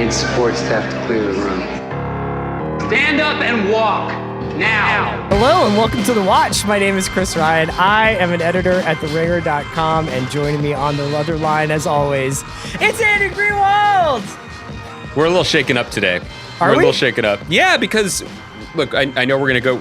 need support staff to clear the room. Stand up and walk. Now. Hello and welcome to The Watch. My name is Chris Ryan. I am an editor at TheRinger.com, and joining me on the other line, as always, it's Andy Greenwald. We're a little shaken up today. Are we? A little shaken up. Yeah, because look, I know we're going to go.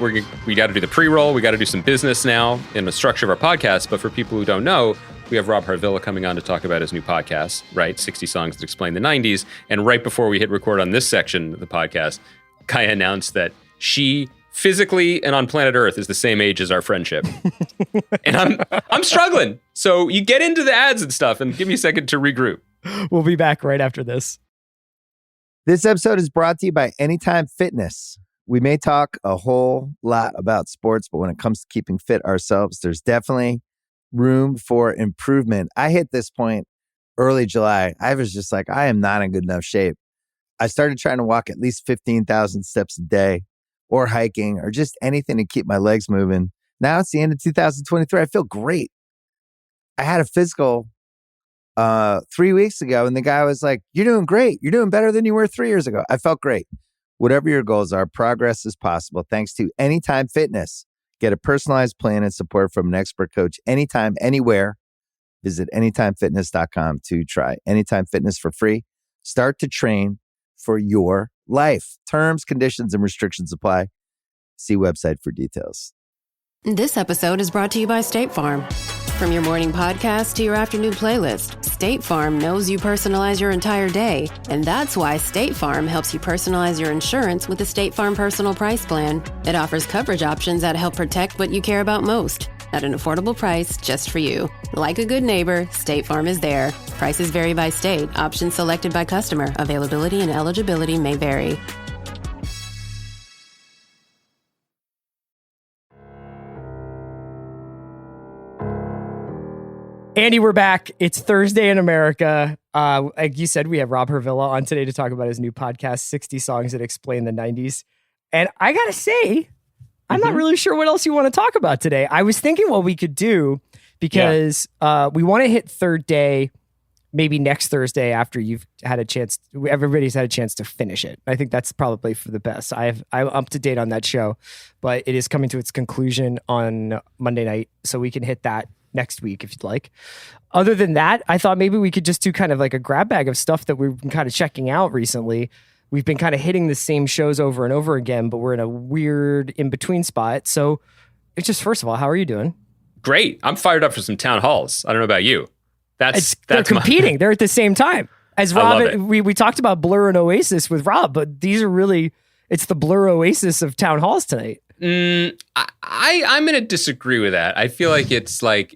We got to do the pre-roll. We got to do some business now in the structure of our podcast. But for people who don't know, we have Rob Harvilla coming on to talk about his new podcast, right? 60 Songs That Explain the 90s. And right before we hit record on this section of the podcast, Kaya announced that she physically and on planet Earth is the same age as our friendship. And I'm struggling. So you get into the ads and stuff and give me a second to regroup. We'll be back right after this. This episode is brought to you by Anytime Fitness. We may talk a whole lot about sports, but when it comes to keeping fit ourselves, there's definitely room for improvement. I hit this point early July. I was just like, I am not in good enough shape. I started trying to walk at least 15,000 steps a day, or hiking, or just anything to keep my legs moving. Now it's the end of 2023. I feel great. I had a physical 3 weeks ago, and the guy was like, "You're doing great. You're doing better than you were 3 years ago." I felt great. Whatever your goals are, progress is possible thanks to Anytime Fitness. Get a personalized plan and support from an expert coach anytime, anywhere. Visit anytimefitness.com to try Anytime Fitness for free. Start to train for your life. Terms, conditions, and restrictions apply. See website for details. This episode is brought to you by State Farm. From your morning podcast to your afternoon playlist, State Farm knows you personalize your entire day. And that's why State Farm helps you personalize your insurance with the State Farm Personal Price Plan. It offers coverage options that help protect what you care about most at an affordable price just for you. Like a good neighbor, State Farm is there. Prices vary by state. Options selected by customer. Availability and eligibility may vary. Andy, we're back. It's Thursday in America. Like you said, we have Rob Harvilla on today to talk about his new podcast, 60 Songs That Explain the 90s. And I got to say, I'm not really sure what else you want to talk about today. I was thinking what we could do, because we want to hit third day, maybe next Thursday after you've had a chance. Everybody's had a chance to finish it. I think that's probably for the best. I'm up to date on that show, but it is coming to its conclusion on Monday night. So we can hit that next week if you'd like. Other than that, I thought maybe we could just do kind of like a grab bag of stuff that we've been kind of checking out recently. We've been kind of hitting the same shows over and over again, but we're in a weird in-between spot. So it's just, first of all, how are you doing? Great. I'm fired up for some town halls. I don't know about you. They're competing. They're at the same time. As Rob, we talked about Blur and Oasis with Rob, but these are really, it's the Blur Oasis of town halls tonight. I'm going to disagree with that. I feel like it's like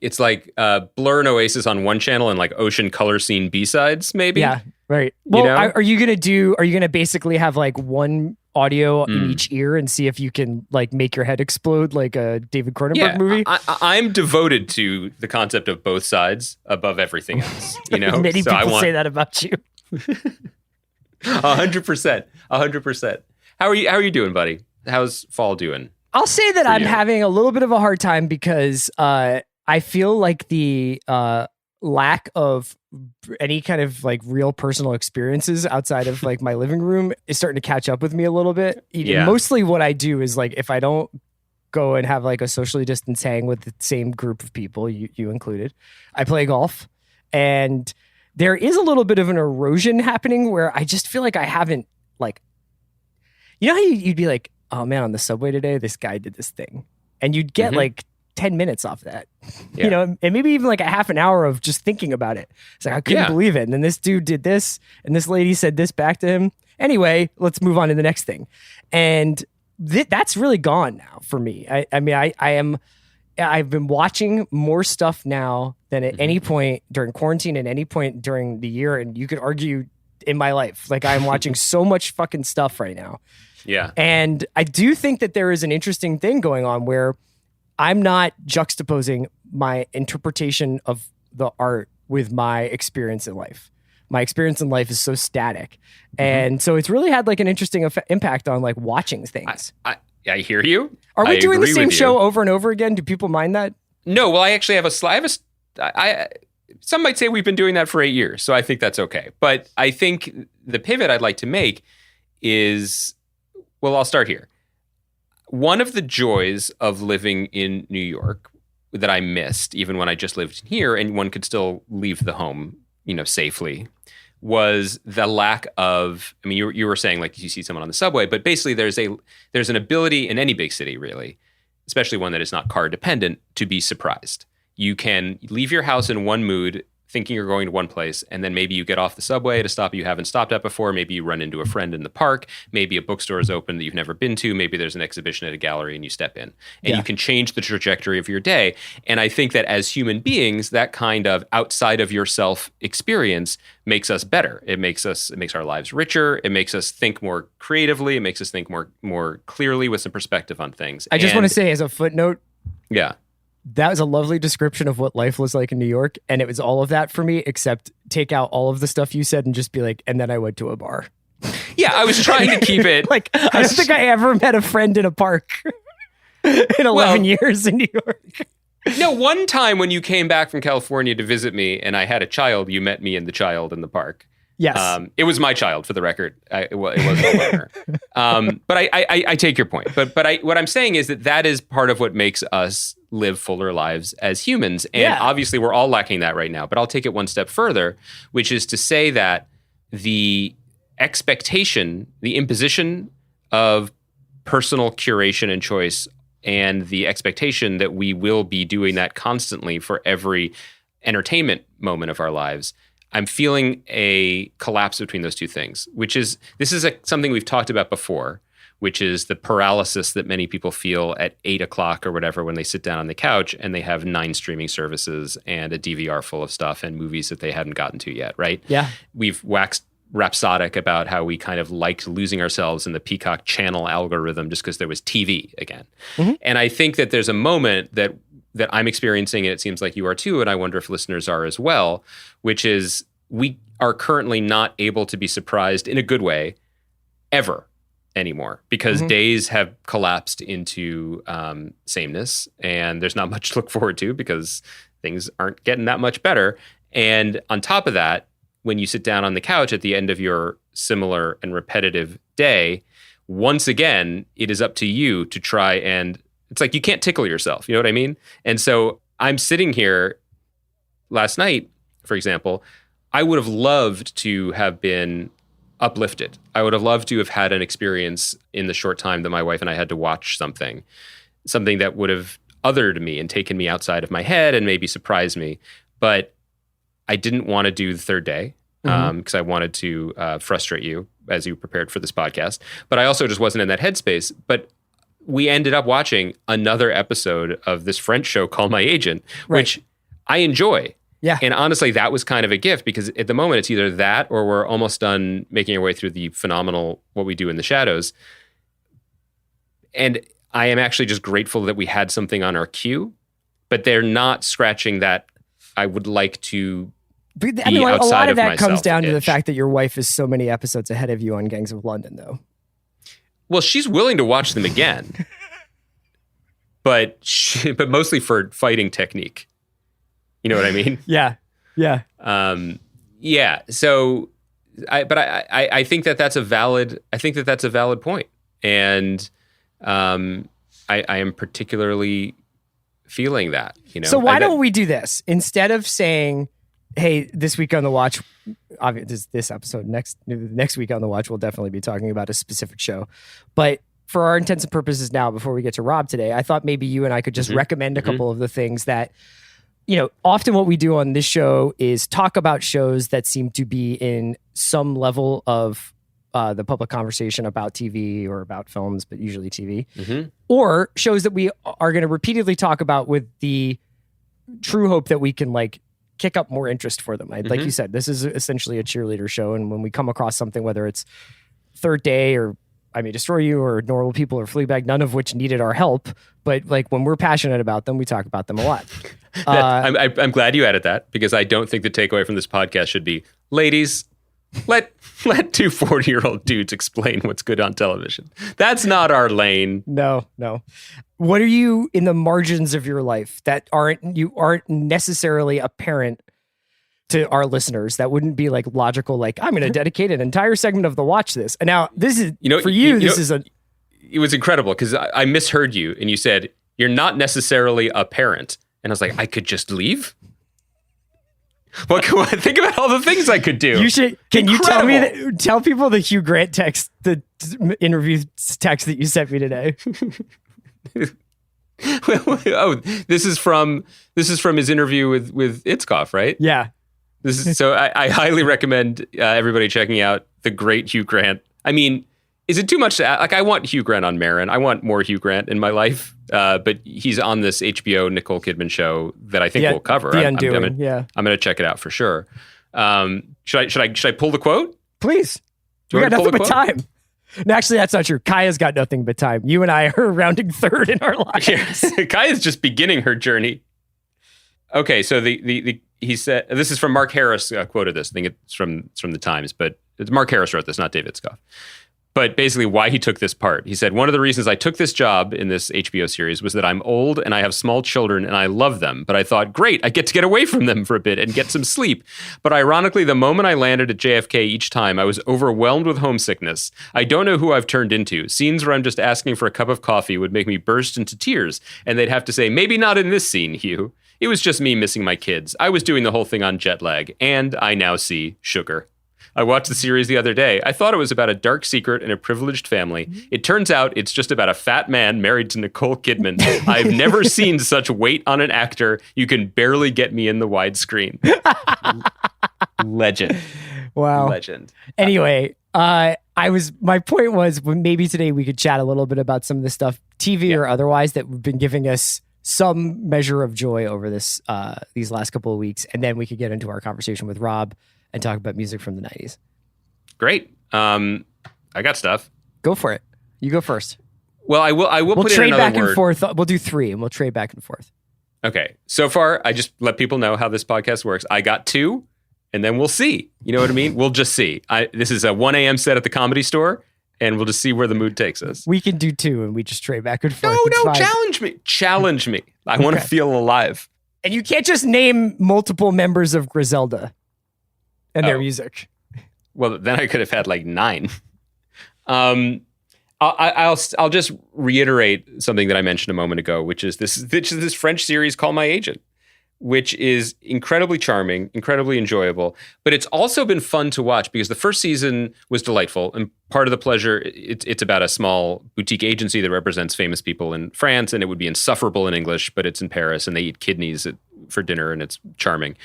Blur and Oasis on one channel and like Ocean Color Scene B-sides, maybe. Yeah, right. Well, are you going to basically have like one audio in each ear and see if you can like make your head explode like a David Cronenberg movie? I'm devoted to the concept of both sides above everything else. Many people say that about you. 100%. How are you doing, buddy? How's fall doing? I'll say that I'm having a little bit of a hard time because I feel like the lack of any kind of like real personal experiences outside of like my living room is starting to catch up with me a little bit. Yeah. Mostly what I do is like, if I don't go and have like a socially distanced hang with the same group of people, you included, I play golf, and there is a little bit of an erosion happening where I just feel like I haven't like, how you'd be like, oh man, on the subway today, this guy did this thing. And you'd get like 10 minutes off that, and maybe even like a half an hour of just thinking about it. It's like, I couldn't believe it. And then this dude did this, and this lady said this back to him. Anyway, let's move on to the next thing. And that's really gone now for me. I've been watching more stuff now than at any point during quarantine and any point during the year. And you could argue in my life, like I'm watching so much fucking stuff right now. Yeah. And I do think that there is an interesting thing going on where I'm not juxtaposing my interpretation of the art with my experience in life. My experience in life is so static. And so it's really had like an interesting impact on like watching things. I hear you. Are we doing the same show over and over again? Do people mind that? No. Well, I actually have some might say we've been doing that for 8 years, so I think that's okay. But I think the pivot I'd like to make is, well, I'll start here. One of the joys of living in New York that I missed, even when I just lived here and one could still leave the home, safely, was the lack of, I mean, you were saying like you see someone on the subway, but basically there's an ability in any big city, really, especially one that is not car dependent, to be surprised. You can leave your house in one mood, thinking you're going to one place, and then maybe you get off the subway at a stop you haven't stopped at before. Maybe you run into a friend in the park. Maybe a bookstore is open that you've never been to. Maybe there's an exhibition at a gallery and you step in. And you can change the trajectory of your day. And I think that as human beings, that kind of outside of yourself experience makes us better. It makes our lives richer. It makes us think more creatively. It makes us think more clearly with some perspective on things. I just want to say as a footnote, yeah, that was a lovely description of what life was like in New York. And it was all of that for me, except take out all of the stuff you said and just be like, and then I went to a bar. Yeah, I was trying to keep it. Like, I don't think I ever met a friend in a park in 11 years in New York. No, one time when you came back from California to visit me and I had a child, you met me and the child in the park. Yes. It was my child, for the record. It wasn't a learner. But I take your point. But what I'm saying is that is part of what makes us live fuller lives as humans. And obviously we're all lacking that right now. But I'll take it one step further, which is to say that the expectation, the imposition of personal curation and choice, and the expectation that we will be doing that constantly for every entertainment moment of our lives, I'm feeling a collapse between those two things, this is something we've talked about before, which is the paralysis that many people feel at 8 o'clock or whatever when they sit down on the couch and they have 9 streaming services and a DVR full of stuff and movies that they hadn't gotten to yet, right? Yeah. We've waxed rhapsodic about how we kind of liked losing ourselves in the Peacock channel algorithm just because there was TV again. Mm-hmm. And I think that there's a moment that I'm experiencing, and it seems like you are too, and I wonder if listeners are as well, which is we are currently not able to be surprised in a good way ever anymore because days have collapsed into sameness, and there's not much to look forward to because things aren't getting that much better. And on top of that, when you sit down on the couch at the end of your similar and repetitive day, once again, it is up to you to try and it's like you can't tickle yourself. You know what I mean? And so I'm sitting here last night, for example, I would have loved to have been uplifted. I would have loved to have had an experience in the short time that my wife and I had to watch something that would have othered me and taken me outside of my head and maybe surprised me. But I didn't want to do the third day because I wanted to frustrate you as you prepared for this podcast. But I also just wasn't in that headspace. But we ended up watching another episode of this French show called My Agent, which I enjoy. Yeah. And honestly, that was kind of a gift because at the moment it's either that or we're almost done making our way through the phenomenal What We Do in the Shadows. And I am actually just grateful that we had something on our queue, but they're not scratching that I would like to be outside of myself. A lot of that comes down to the fact that your wife is so many episodes ahead of you on Gangs of London, though. Well, she's willing to watch them again, but mostly for fighting technique. You know what I mean? Yeah. Yeah. So, I think that's a valid point, and I am particularly feeling that. So why don't we do this instead of saying, "Hey, this week on the watch." Obviously, this episode next week on the watch, we'll definitely be talking about a specific show. But for our intents and purposes now, before we get to Rob today, I thought maybe you and I could just recommend a couple of the things that, often what we do on this show is talk about shows that seem to be in some level of the public conversation about TV or about films, but usually TV, or shows that we are going to repeatedly talk about with the true hope that we can kick up more interest for them. Like you said, this is essentially a cheerleader show. And when we come across something, whether it's Third Day or I May Destroy You or Normal People or Fleabag, none of which needed our help. But when we're passionate about them, we talk about them a lot. I'm glad you added that because I don't think the takeaway from this podcast should be, ladies, let 2 40-year-old dudes explain what's good on television. That's not our lane. No. What are you in the margins of your life that aren't necessarily apparent to our listeners that wouldn't be like logical, like I'm going to dedicate an entire segment of the watch this. And now this is, for you, this is a... It was incredible because I misheard you and you said, you're not necessarily a parent. And I was like, I could just leave? What think about all the things I could do. You should. Can Incredible. You tell me tell people the Hugh Grant text, the interview text that you sent me today? This is from his interview with Itzkoff, right? Yeah. So I highly recommend everybody checking out the great Hugh Grant. I mean, is it too much to ask? Like, I want Hugh Grant on Maron. I want more Hugh Grant in my life. But he's on this HBO Nicole Kidman show that I think we'll cover. The Undoing, I'm going to check it out for sure. Should I pull the quote? Please. We got nothing but time. No, actually, that's not true. Kaya's got nothing but time. You and I are rounding third in our lives. Yes. Kaya's just beginning her journey. Okay, so he said, this is from Mark Harris quoted this. I think it's from the Times, but it's Mark Harris wrote this, not David Scoff. But basically why he took this part. He said, one of the reasons I took this job in this HBO series was that I'm old and I have small children and I love them. But I thought, great, I get to get away from them for a bit and get some sleep. But ironically, the moment I landed at JFK each time, I was overwhelmed with homesickness. I don't know who I've turned into. Scenes where I'm just asking for a cup of coffee would make me burst into tears. And they'd have to say, maybe not in this scene, Hugh. It was just me missing my kids. I was doing the whole thing on jet lag. And I now see sugar. I watched the series the other day. I thought it was about a dark secret in a privileged family. It turns out it's just about a fat man married to Nicole Kidman. I've never seen such weight on an actor. You can barely get me in the widescreen. Legend. Wow. Legend. Anyway, my point was maybe today we could chat a little bit about some of the stuff, TV or otherwise, that have been giving us some measure of joy over these last couple of weeks. And then we could get into our conversation with Rob and talk about music from the 90s. Great. I got stuff. Go for it. You go first. Well, I will we'll put in trade another back word. and forth. We'll do 3 and we'll trade back and forth. Okay. So far, I just let people know how this podcast works. I got 2 and then we'll see. You know what I mean? We'll just see. This is a 1 a.m. set at the Comedy Store and we'll just see where the mood takes us. We can do 2 and we just trade back and forth. No, challenge me. Challenge me. I want to feel alive. And you can't just name multiple members of Griselda and their music. Well, then I could have had like 9. I'll just reiterate something that I mentioned a moment ago, which is this French series called My Agent, which is incredibly charming, incredibly enjoyable. But it's also been fun to watch because the first season was delightful. And part of the pleasure, it's about a small boutique agency that represents famous people in France, and it would be insufferable in English, but it's in Paris, and they eat kidneys for dinner, and it's charming,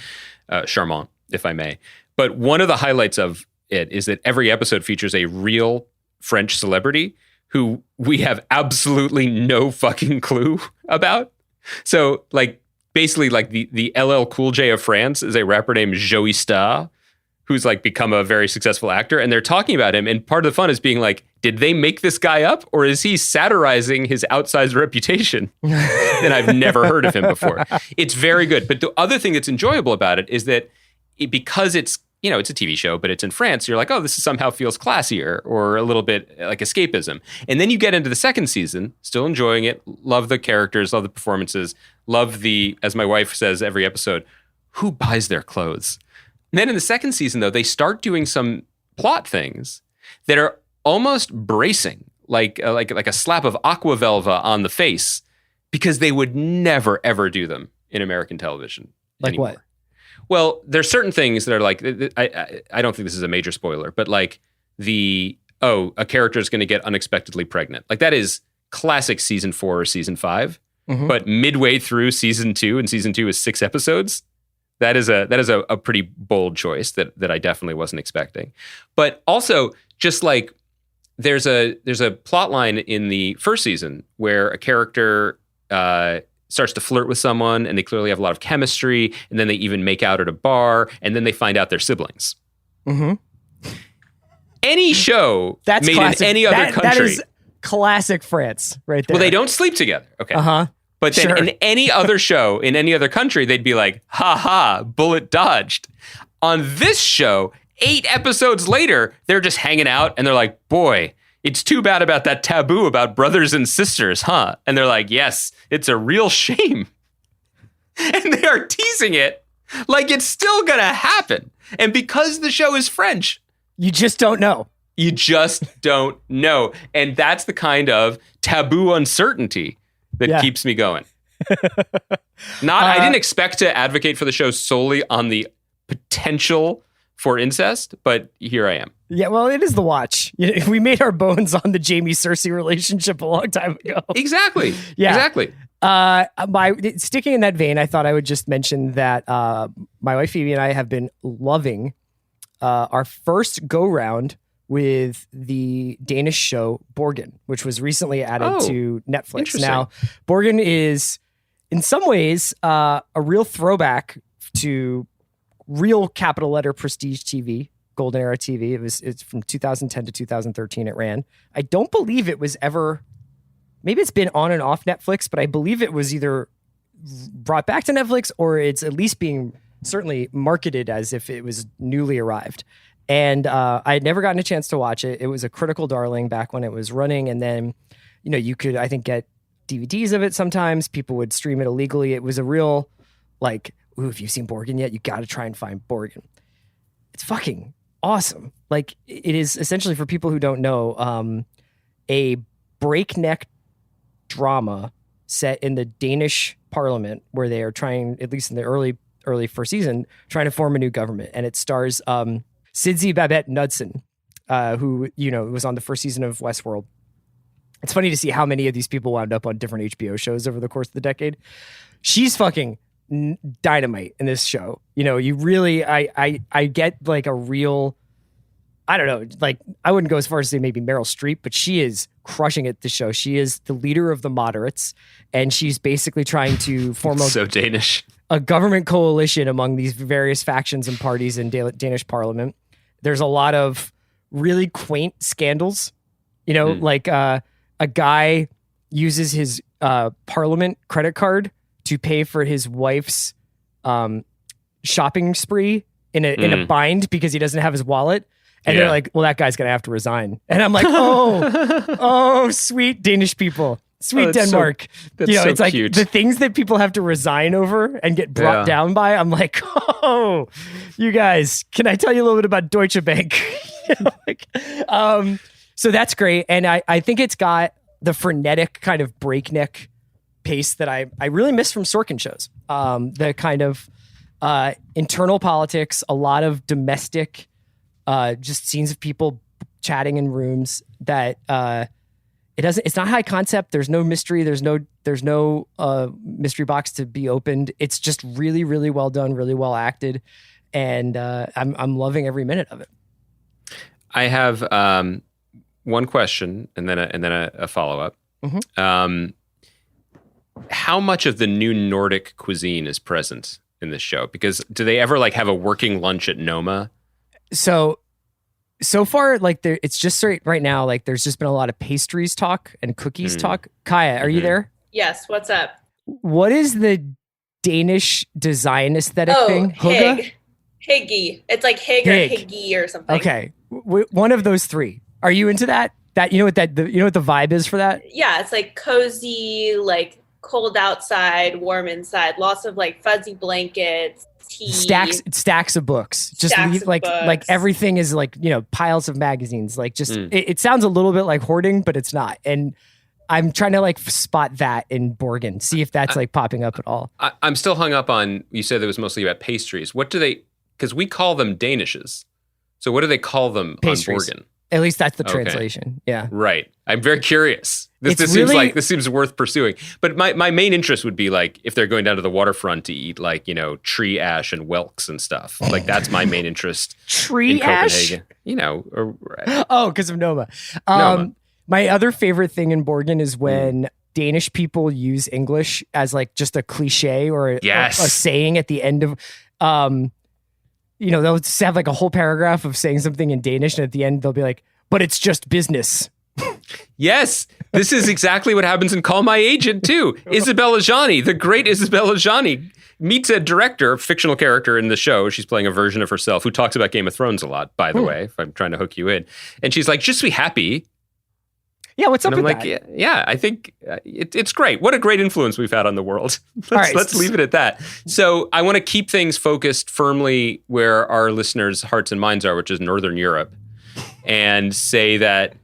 charmant, if I may. But one of the highlights of it is that every episode features a real French celebrity who we have absolutely no fucking clue about. So, like, basically, like the LL Cool J of France is a rapper named Joey Star, who's like become a very successful actor, and they're talking about him. And part of the fun is being like, did they make this guy up, or is he satirizing his outsized reputation? And I've never heard of him before. It's very good. But the other thing that's enjoyable about it is that because it's a TV show, but it's in France, you're like, oh, this somehow feels classier or a little bit like escapism. And then you get into the second season, still enjoying it, love the characters, love the performances, love as my wife says every episode, who buys their clothes? And then in the second season, though, they start doing some plot things that are almost bracing, like a slap of aqua velva on the face, because they would never, ever do them in American television anymore. Like what? Well, there's certain things that are like, I don't think this is a major spoiler, but like a character is going to get unexpectedly pregnant. Like that is classic season 4 or season 5, but midway through season 2, and season 2 is 6 episodes. That is a pretty bold choice that I definitely wasn't expecting. But also just like there's a plot line in the first season where a character, starts to flirt with someone and they clearly have a lot of chemistry, and then they even make out at a bar, and then they find out they're siblings. Any show that's made classic. in any other country. That is classic France right there. Well, they don't sleep together. Okay. But then in any other show, in any other country, they'd be like, ha ha, bullet dodged. On this show, 8 episodes later, they're just hanging out and they're like, boy, it's too bad about that taboo about brothers and sisters, huh? And they're like, yes, it's a real shame. And they are teasing it Like, it's still going to happen. And because the show is French, You just don't know. you just don't know. And that's the kind of taboo uncertainty that keeps me going. I didn't expect to advocate for the show solely on the potential for incest, but here I am. Yeah, well, it is the watch. We made our bones on the Jamie Cersei relationship a long time ago. Exactly. Yeah. Exactly. Sticking in that vein, I thought I would just mention that my wife Phoebe and I have been loving our first go round with the Danish show Borgen, which was recently added to Netflix. Now, Borgen is in some ways a real throwback to real capital letter prestige TV, golden era TV. It's from 2010 to 2013 it ran. I don't believe it was ever, maybe it's been on and off Netflix, but I believe it was either brought back to Netflix or it's at least being certainly marketed as if it was newly arrived. And I had never gotten a chance to watch it. It was a critical darling back when it was running. And then, you could, I think, get DVDs of it sometimes. People would stream it illegally. It was a real, like, ooh, if you've seen Borgen yet, you got to try and find Borgen. It's fucking awesome. Like, it is essentially, for people who don't know, a breakneck drama set in the Danish parliament where they are trying, at least in the early first season, trying to form a new government. And it stars Sidney Babette Knudsen, who, was on the first season of Westworld. It's funny to see how many of these people wound up on different HBO shows over the course of the decade. She's fucking dynamite in this show. You really, I get like a real, I don't know, like I wouldn't go as far as to say maybe Meryl Streep, but she is crushing it this show. She is the leader of the moderates, and she's basically trying to form So Danish. a government coalition among these various factions and parties in Danish parliament. There's a lot of really quaint scandals, like a guy uses his parliament credit card to pay for his wife's shopping spree in a bind because he doesn't have his wallet. And they're like, well, that guy's going to have to resign. And I'm like, oh, sweet Danish people. Sweet Denmark. It's like cute. The things that people have to resign over and get brought down by. I'm like, oh, you guys, can I tell you a little bit about Deutsche Bank? So that's great. And I think it's got the frenetic kind of breakneck pace that I really miss from Sorkin shows. The kind of internal politics, a lot of domestic, just scenes of people chatting in rooms that it's not high concept. There's no mystery. There's no mystery box to be opened. It's just really, really well done, really well acted. And I'm loving every minute of it. I have one question and then a follow-up. Mm-hmm. How much of the new Nordic cuisine is present in this show? Because do they ever like have a working lunch at Noma? So far, like it's just right now, like there's just been a lot of pastries talk and cookies talk. Kaya, are you there? Yes. What's up? What is the Danish design aesthetic thing? Hygge. Hygge. It's like Hygge or Hygge or something. Okay. One of those three. Are you into that? You know what the vibe is for that? Yeah. It's like cozy, like cold outside, warm inside, lots of like fuzzy blankets, tea. Stacks of books. Just like everything is like, piles of magazines. Like just, it sounds a little bit like hoarding, but it's not. And I'm trying to like spot that in Borgen, see if that's like popping up at all. I'm still hung up on, you said it was mostly about pastries. What do they, because we call them Danishes. So what do they call them Pastries. on Borgen? At least that's the translation. Yeah. Right. I'm very curious. This seems worth pursuing. But my main interest would be like if they're going down to the waterfront to eat like, tree ash and whelks and stuff. Like that's my main interest. Tree in ash? Copenhagen. Because of Noma. My other favorite thing in Borgen is when Danish people use English as like just a cliche or a saying at the end of they'll just have like a whole paragraph of saying something in Danish, and at the end they'll be like, but it's just business. Yes, this is exactly what happens in Call My Agent too. Isabella Gianni, the great Isabella Gianni, meets a director, fictional character in the show. She's playing a version of herself who talks about Game of Thrones a lot, by the way, if I'm trying to hook you in. And she's like, just be happy. Yeah, what's up and I'm with like, that? yeah, I think it's great. What a great influence we've had on the world. Let's leave it at that. So I want to keep things focused firmly where our listeners' hearts and minds are, which is Northern Europe, and say that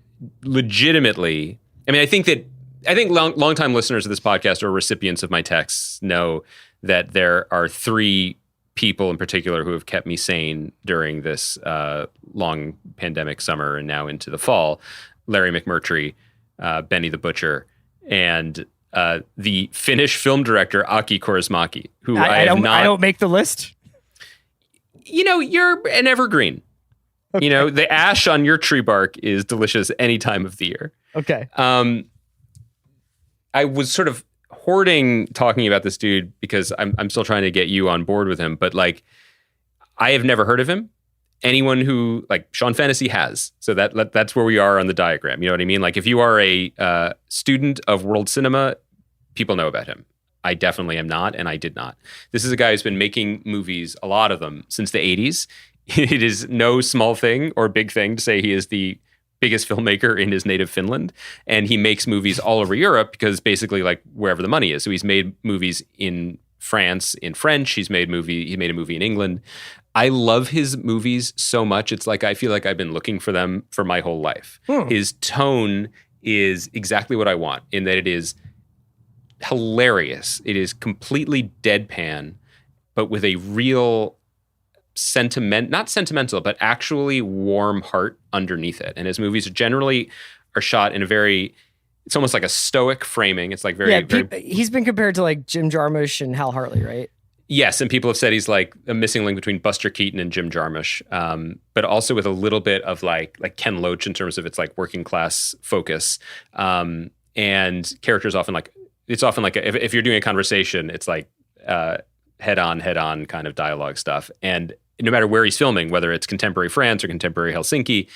legitimately, I mean, I think longtime listeners of this podcast or recipients of my texts know that there are three people in particular who have kept me sane during this long pandemic summer and now into the fall. Larry McMurtry, Benny the Butcher, and the Finnish film director Aki Kaurismäki, who I don't make the list. You're an evergreen. Okay. The ash on your tree bark is delicious any time of the year. Okay. I was sort of hoarding talking about this dude because I'm still trying to get you on board with him, but like I have never heard of him. Anyone who like Sean Fennessy has. So that's where we are on the diagram. You know what I mean? Like if you are a student of world cinema, people know about him. I definitely am not, and I did not. This is a guy who's been making movies, a lot of them, since the 80s. It is no small thing or big thing to say he is the biggest filmmaker in his native Finland. And he makes movies all over Europe because basically like wherever the money is. So he's made movies in France in French. He made a movie in England. I love his movies so much. It's like I feel like I've been looking for them for my whole life. His tone is exactly what I want in that it is hilarious. It is completely deadpan, but with a real not sentimental, but actually warm heart underneath it. And his movies generally are shot in it's almost like a stoic framing. It's like very he's been compared to like Jim Jarmusch and Hal Hartley, right? Yes, and people have said he's like a missing link between Buster Keaton and Jim Jarmusch, but also with a little bit of like Ken Loach in terms of its like working class focus. And characters often like if you're doing a conversation, it's like head on kind of dialogue stuff. And no matter where he's filming, whether it's contemporary France or contemporary Helsinki,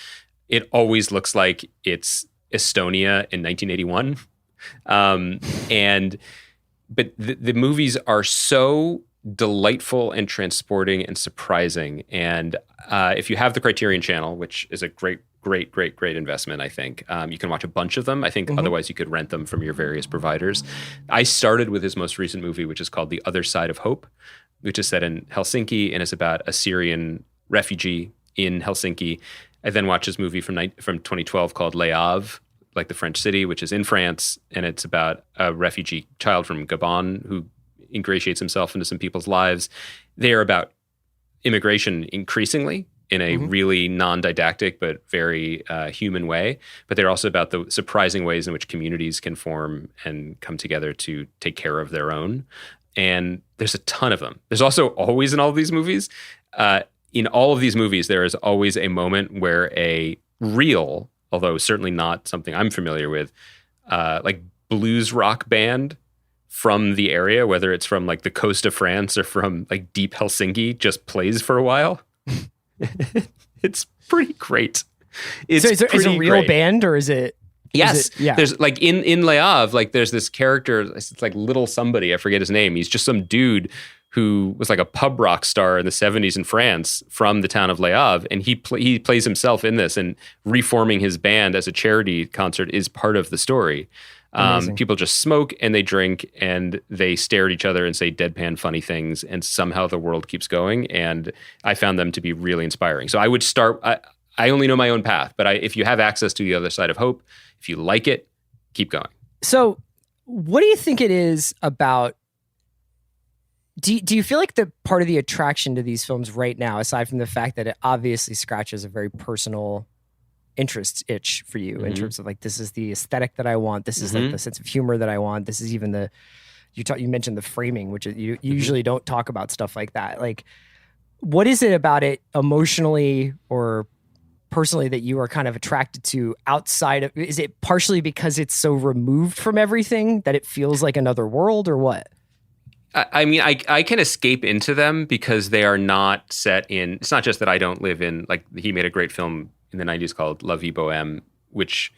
it always looks like it's Estonia in 1981. But the movies are so delightful and transporting and surprising. And if you have the Criterion Channel, which is a great investment, I think, you can watch a bunch of them. I think otherwise you could rent them from your various providers. I started with his most recent movie, which is called The Other Side of Hope, which is set in Helsinki and is about a Syrian refugee in Helsinki. I then watched his movie from 2012 called Les Havre, like the French city, which is in France, and it's about a refugee child from Gabon who ingratiates himself into some people's lives. They are about immigration increasingly in a really non-didactic but very human way, but they're also about the surprising ways in which communities can form and come together to take care of their own. And there's a ton of them. There's also always in all of these movies, in all of these movies, there is always a moment where a real, although certainly not something I'm familiar with, like blues rock band from the area, whether it's from like the coast of France or from like deep Helsinki, just plays for a while. It's pretty great. Is it a real band or is it? Yes. Yeah. There's like in Le Havre, like there's this character, it's like little somebody, I forget his name. He's just some dude who was like a pub rock star in the 70s in France from the town of Le Havre. And he plays himself in this, and reforming his band as a charity concert is part of the story. People just smoke and they drink and they stare at each other and say deadpan funny things, and somehow the world keeps going. And I found them to be really inspiring. So I would start, I only know my own path, but if you have access to The Other Side of Hope, if you like it, keep going. So what do you think it is about, do you feel like the part of the attraction to these films right now, aside from the fact that it obviously scratches a very personal interest itch for you in terms of like, this is the aesthetic that I want, this is like the sense of humor that I want, this is even you mentioned the framing, which you usually don't talk about stuff like that. Like, what is it about it emotionally or personally that you are kind of attracted to outside of, is it partially because it's so removed from everything that it feels like another world, or what? I mean, I can escape into them because they are not set in, it's not just that I don't live in, like he made a great film in the 90s called La Vie Bohème, which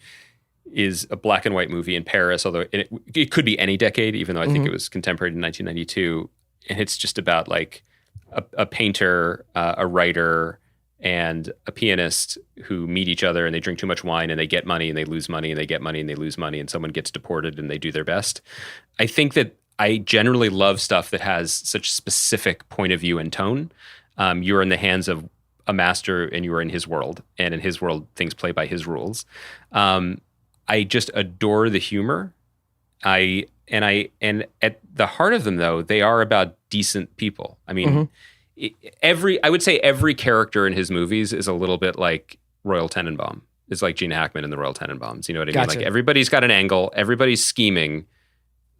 is a black and white movie in Paris, although it could be any decade, even though I think it was contemporary in 1992. And it's just about like a painter, a writer, and a pianist who meet each other and they drink too much wine and they get money and they lose money and they get money and they lose money and someone gets deported and they do their best. I think that I generally love stuff that has such specific point of view and tone. You're in the hands of a master and you are in his world, and in his world, things play by his rules. I just adore the humor. And at the heart of them, though, they are about decent people. I mean, I would say every character in his movies is a little bit like Royal Tenenbaum. It's like Gene Hackman in the Royal Tenenbaums. You know what I mean? Like everybody's got an angle, everybody's scheming,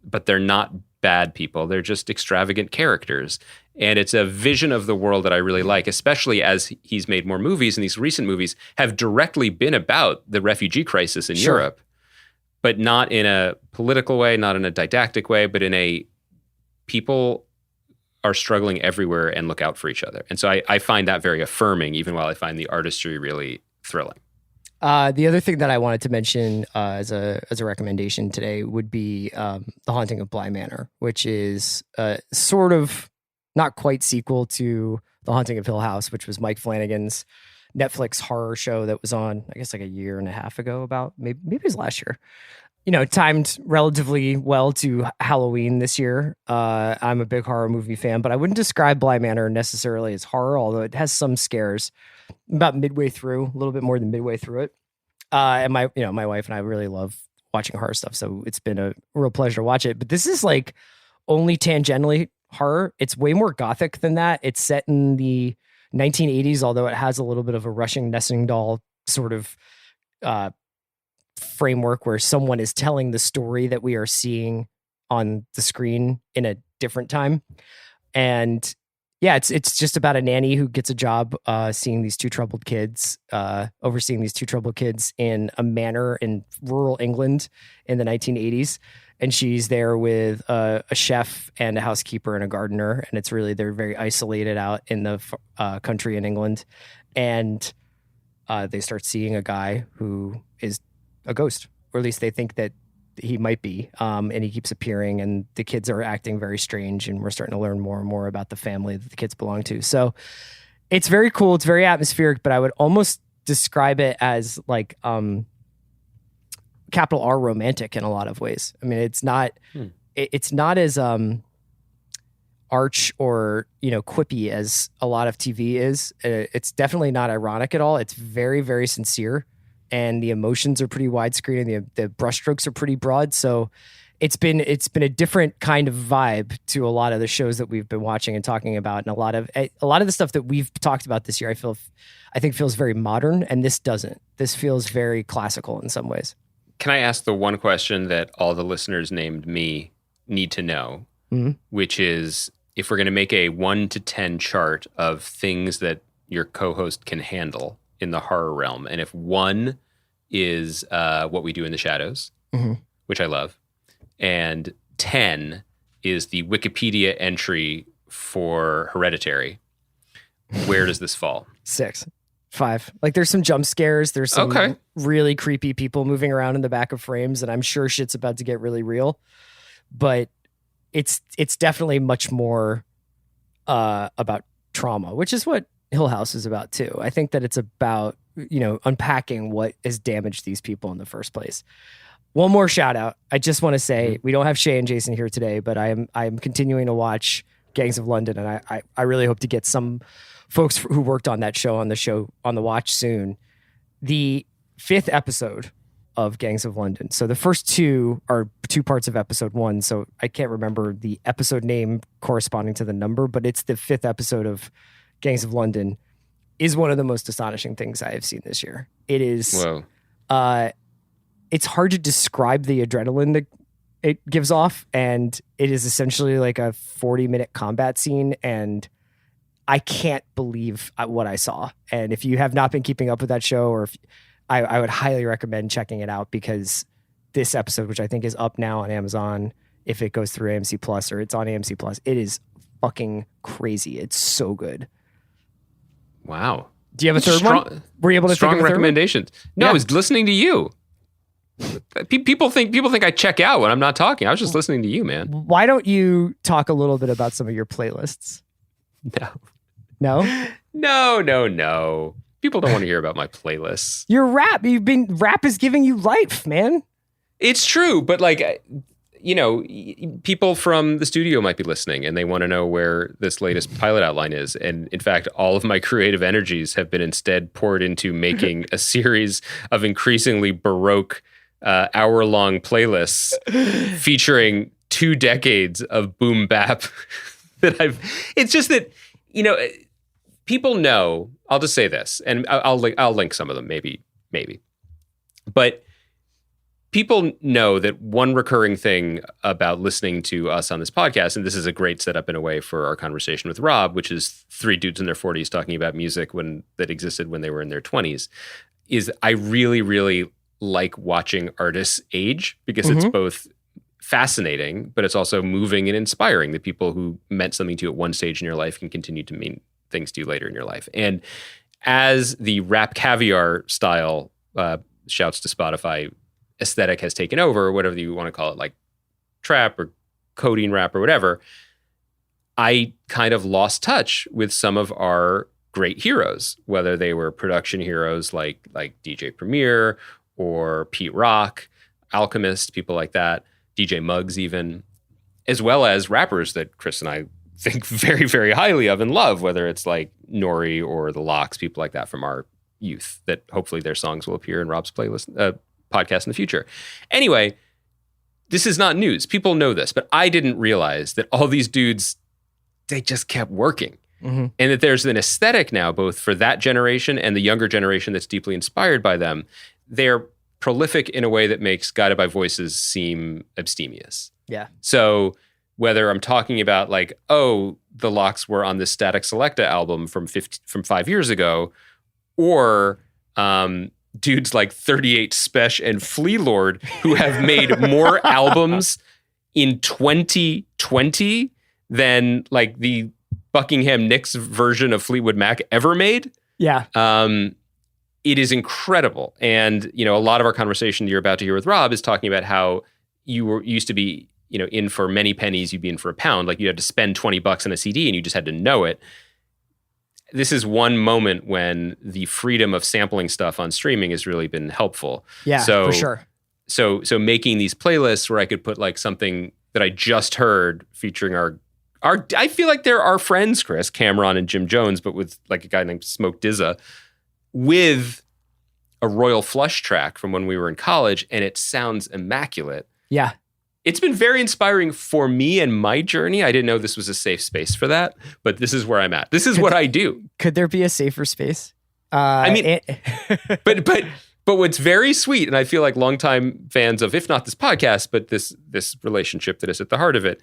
but they're not bad people. They're just extravagant characters. And it's a vision of the world that I really like, especially as he's made more movies, and these recent movies have directly been about the refugee crisis in Europe, but not in a political way, not in a didactic way, but in a people are struggling everywhere and look out for each other. And so I find that very affirming, even while I find the artistry really thrilling. The other thing that I wanted to mention as a recommendation today would be The Haunting of Bly Manor, which is sort of not quite sequel to The Haunting of Hill House, which was Mike Flanagan's Netflix horror show that was on, I guess, like a year and a half ago, about maybe it was last year. Timed relatively well to Halloween this year. I'm a big horror movie fan, but I wouldn't describe Bly Manor necessarily as horror, although it has some scares. About midway through, a little bit more than midway through it. And my wife and I really love watching horror stuff, so it's been a real pleasure to watch it. But this is like only tangentially horror. It's way more gothic than that. It's set in the 1980s, although it has a little bit of a Russian nesting doll sort of framework where someone is telling the story that we are seeing on the screen in a different time. And yeah, it's just about a nanny who gets a job overseeing these two troubled kids in a manor in rural England in the 1980s. And she's there with a chef and a housekeeper and a gardener. And they're very isolated out in the country in England. And they start seeing a guy who is a ghost, or at least they think that he might be. And he keeps appearing, and the kids are acting very strange, and we're starting to learn more and more about the family that the kids belong to. So it's very cool. It's very atmospheric, but I would almost describe it as like capital R romantic in a lot of ways. I mean, it's not as arch or quippy as a lot of TV is. It's definitely not ironic at all. It's very, very sincere. And the emotions are pretty widescreen, and the brushstrokes are pretty broad. So it's been a different kind of vibe to a lot of the shows that we've been watching and talking about, and a lot of the stuff that we've talked about this year. I think feels very modern, and this doesn't. This feels very classical in some ways. Can I ask the one question that all the listeners named me need to know, which is if we're going to make a 1 to 10 chart of things that your co-host can handle in the horror realm, and if 1 is What We Do in the Shadows, which I love, and 10 is the Wikipedia entry for Hereditary, where does this fall? 6, 5. Like there's some jump scares, there's some really creepy people moving around in the back of frames, and I'm sure shit's about to get really real, but it's definitely much more about trauma, which is what Hill House is about too. I think that it's about, unpacking what has damaged these people in the first place. One more shout out. I just want to say we don't have Shay and Jason here today, but I am continuing to watch Gangs of London, and I really hope to get some folks who worked on that show on the watch soon. The 5th episode of Gangs of London. So the first 2 are 2 parts of episode 1. So I can't remember the episode name corresponding to the number, but it's the 5th episode of Gangs of London. Is one of the most astonishing things I have seen this year. It is. Whoa. It's hard to describe the adrenaline that it gives off, and it is essentially like a 40-minute combat scene, and I can't believe what I saw. And if you have not been keeping up with that show, or if I would highly recommend checking it out, because this episode, which I think is up now on Amazon, if it goes through AMC Plus or it's on AMC Plus, it is fucking crazy. It's so good. Wow. Do you have a third one? Were you able to think of a recommendations? No, I was listening to you. People think I check out when I'm not talking. I was just listening to you, man. Why don't you talk a little bit about some of your playlists? No. No? No. People don't want to hear about my playlists. Your rap, rap is giving you life, man. It's true, but like, you know, people from the studio might be listening and they want to know where this latest pilot outline is. And in fact, all of my creative energies have been instead poured into making a series of increasingly Baroque hour-long playlists featuring 2 decades of boom bap it's just that, you know, people know, I'll just say this, and I'll link some of them, maybe. But people know that one recurring thing about listening to us on this podcast, and this is a great setup in a way for our conversation with Rob, which is 3 dudes in their 40s talking about music that existed when they were in their 20s, is I really, really like watching artists age because it's both fascinating, but it's also moving and inspiring. The people who meant something to you at one stage in your life can continue to mean things to you later in your life. And as the rap caviar style, shouts to Spotify, aesthetic has taken over, whatever you want to call it, like trap or codeine rap or whatever, I kind of lost touch with some of our great heroes, whether they were production heroes like DJ Premier or Pete Rock, Alchemist, people like that, DJ Muggs even, as well as rappers that Chris and I think very, very highly of and love, whether it's like Nori or The Lox, people like that from our youth, that hopefully their songs will appear in Rob's playlist, podcast in the future. Anyway, this is not news. People know this, but I didn't realize that all these dudes, they just kept working. And that there's an aesthetic now, both for that generation and the younger generation that's deeply inspired by them. They're prolific in a way that makes Guided by Voices seem abstemious. Yeah. So whether I'm talking about like, oh, the Lox were on this Static Selecta album from 5 years ago, or dudes like 38 Special and Flea Lord who have made more albums in 2020 than like the Buckingham Nicks version of Fleetwood Mac ever made. Yeah. It is incredible. And, you know, a lot of our conversation you're about to hear with Rob is talking about how you used to be, you know, in for many pennies, you'd be in for a pound. Like you had to spend $20 on a CD and you just had to know it. This is one moment when the freedom of sampling stuff on streaming has really been helpful. Yeah, for sure. So making these playlists where I could put like something that I just heard featuring our I feel like they're our friends, Chris, Cameron and Jim Jones, but with like a guy named Smoke Dizza, with a Royal Flush track from when we were in college, and it sounds immaculate. Yeah. It's been very inspiring for me and my journey. I didn't know this was a safe space for that, but this is where I'm at. This is what I do. Could there be a safer space? I mean, but what's very sweet, and I feel like longtime fans of, if not this podcast, but this relationship that is at the heart of it,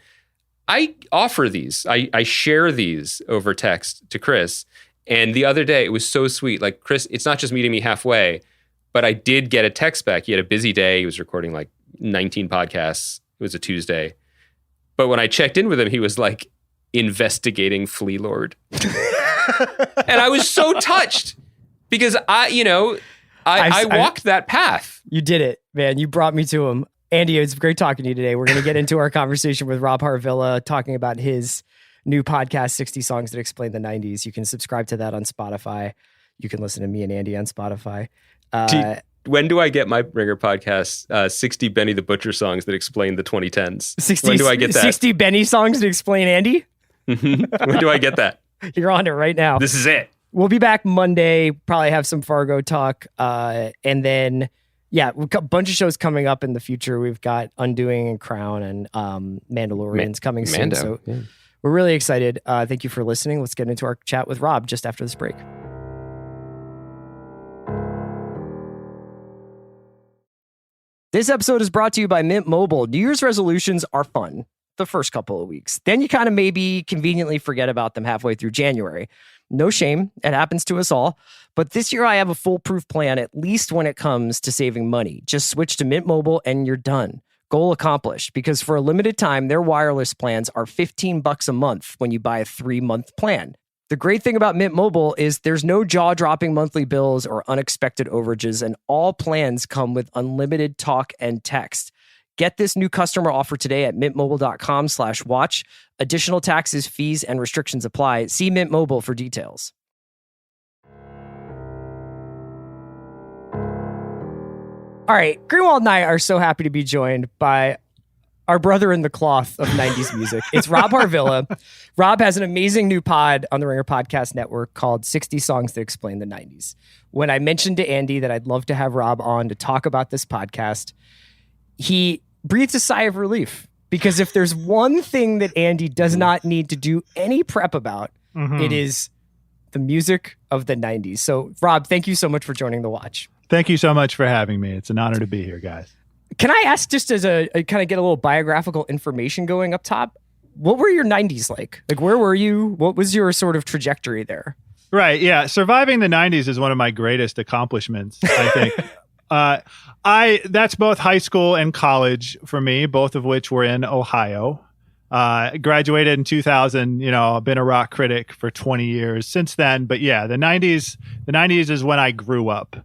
I offer these. I share these over text to Chris. And the other day, it was so sweet. Like, Chris, it's not just meeting me halfway, but I did get a text back. He had a busy day. He was recording like 19 podcasts. It was a Tuesday. But when I checked in with him, he was like investigating Flea Lord. And I was so touched because I walked that path. You did it, man. You brought me to him. Andy, it's great talking to you today. We're going to get into our conversation with Rob Harvilla, talking about his new podcast, 60 Songs That Explain the 90s. You can subscribe to that on Spotify. You can listen to me and Andy on Spotify. When do I get my Ringer podcast, 60 Benny the Butcher songs that explain the 2010s? 60, when do I get that? 60 Benny songs to explain Andy? When do I get that? You're on it right now. This is it. We'll be back Monday, probably have some Fargo talk. And then, yeah, we've got a bunch of shows coming up in the future. We've got Undoing and Crown and Mandalorian's coming soon. So we're really excited. Thank you for listening. Let's get into our chat with Rob just after this break. This episode is brought to you by Mint Mobile. New Year's resolutions are fun the first couple of weeks. Then you kind of maybe conveniently forget about them halfway through January. No shame. It happens to us all. But this year I have a foolproof plan, at least when it comes to saving money. Just switch to Mint Mobile and you're done. Goal accomplished, because for a limited time, their wireless plans are $15 a month when you buy a 3-month plan. The great thing about Mint Mobile is there's no jaw-dropping monthly bills or unexpected overages, and all plans come with unlimited talk and text. Get this new customer offer today at mintmobile.com/watch. Additional taxes, fees, and restrictions apply. See Mint Mobile for details. All right, Greenwald and I are so happy to be joined by our brother in the cloth of 90s music. It's Rob Harvilla. Rob has an amazing new pod on the Ringer Podcast Network called 60 Songs That Explain the 90s. When I mentioned to Andy that I'd love to have Rob on to talk about this podcast, he breathed a sigh of relief, because if there's one thing that Andy does not need to do any prep about, it is the music of the 90s. So, Rob, thank you so much for joining The Watch. Thank you so much for having me. It's an honor to be here, guys. Can I ask, just as a kind of get a little biographical information going up top, what were your 90s like? Like, where were you? What was your sort of trajectory there? Right. Yeah. Surviving the 90s is one of my greatest accomplishments, I think. That's both high school and college for me, both of which were in Ohio. Graduated in 2000, I've been a rock critic for 20 years since then. But yeah, the 90s is when I grew up.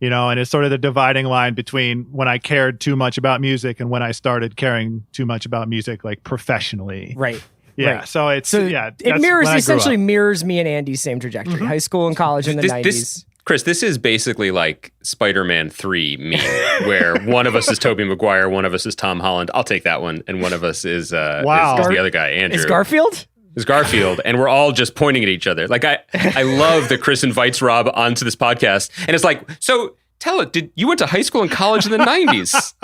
And it's sort of the dividing line between when I cared too much about music and when I started caring too much about music, like professionally. Right. Yeah. Right. So it essentially mirrors me and Andy's same trajectory. High school and college in the 90s. Chris, this is basically like Spider-Man 3 meme, where one of us is Tobey Maguire, one of us is Tom Holland. I'll take that one. And one of us is the other guy, Andrew. Is Garfield? Is Garfield, and we're all just pointing at each other. Like I love that Chris invites Rob onto this podcast, and it's like, so tell it. You went to high school and college in the 90s?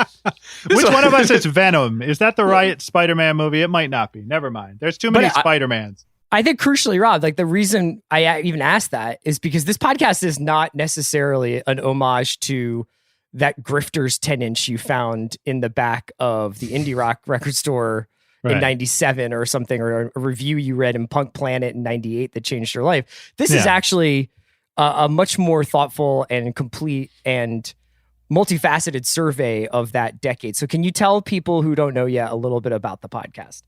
Which one of us is Venom? Is that the right Spider-Man movie? It might not be. Never mind. There's too many Spider-Mans. I think crucially, Rob, like the reason I even asked that is because this podcast is not necessarily an homage to that Grifters 10-inch you found in the back of the indie rock record store in 97 or something, or a review you read in Punk Planet in 98 that changed your life. This is actually a much more thoughtful and complete and multifaceted survey of that decade. So can you tell people who don't know yet a little bit about the podcast?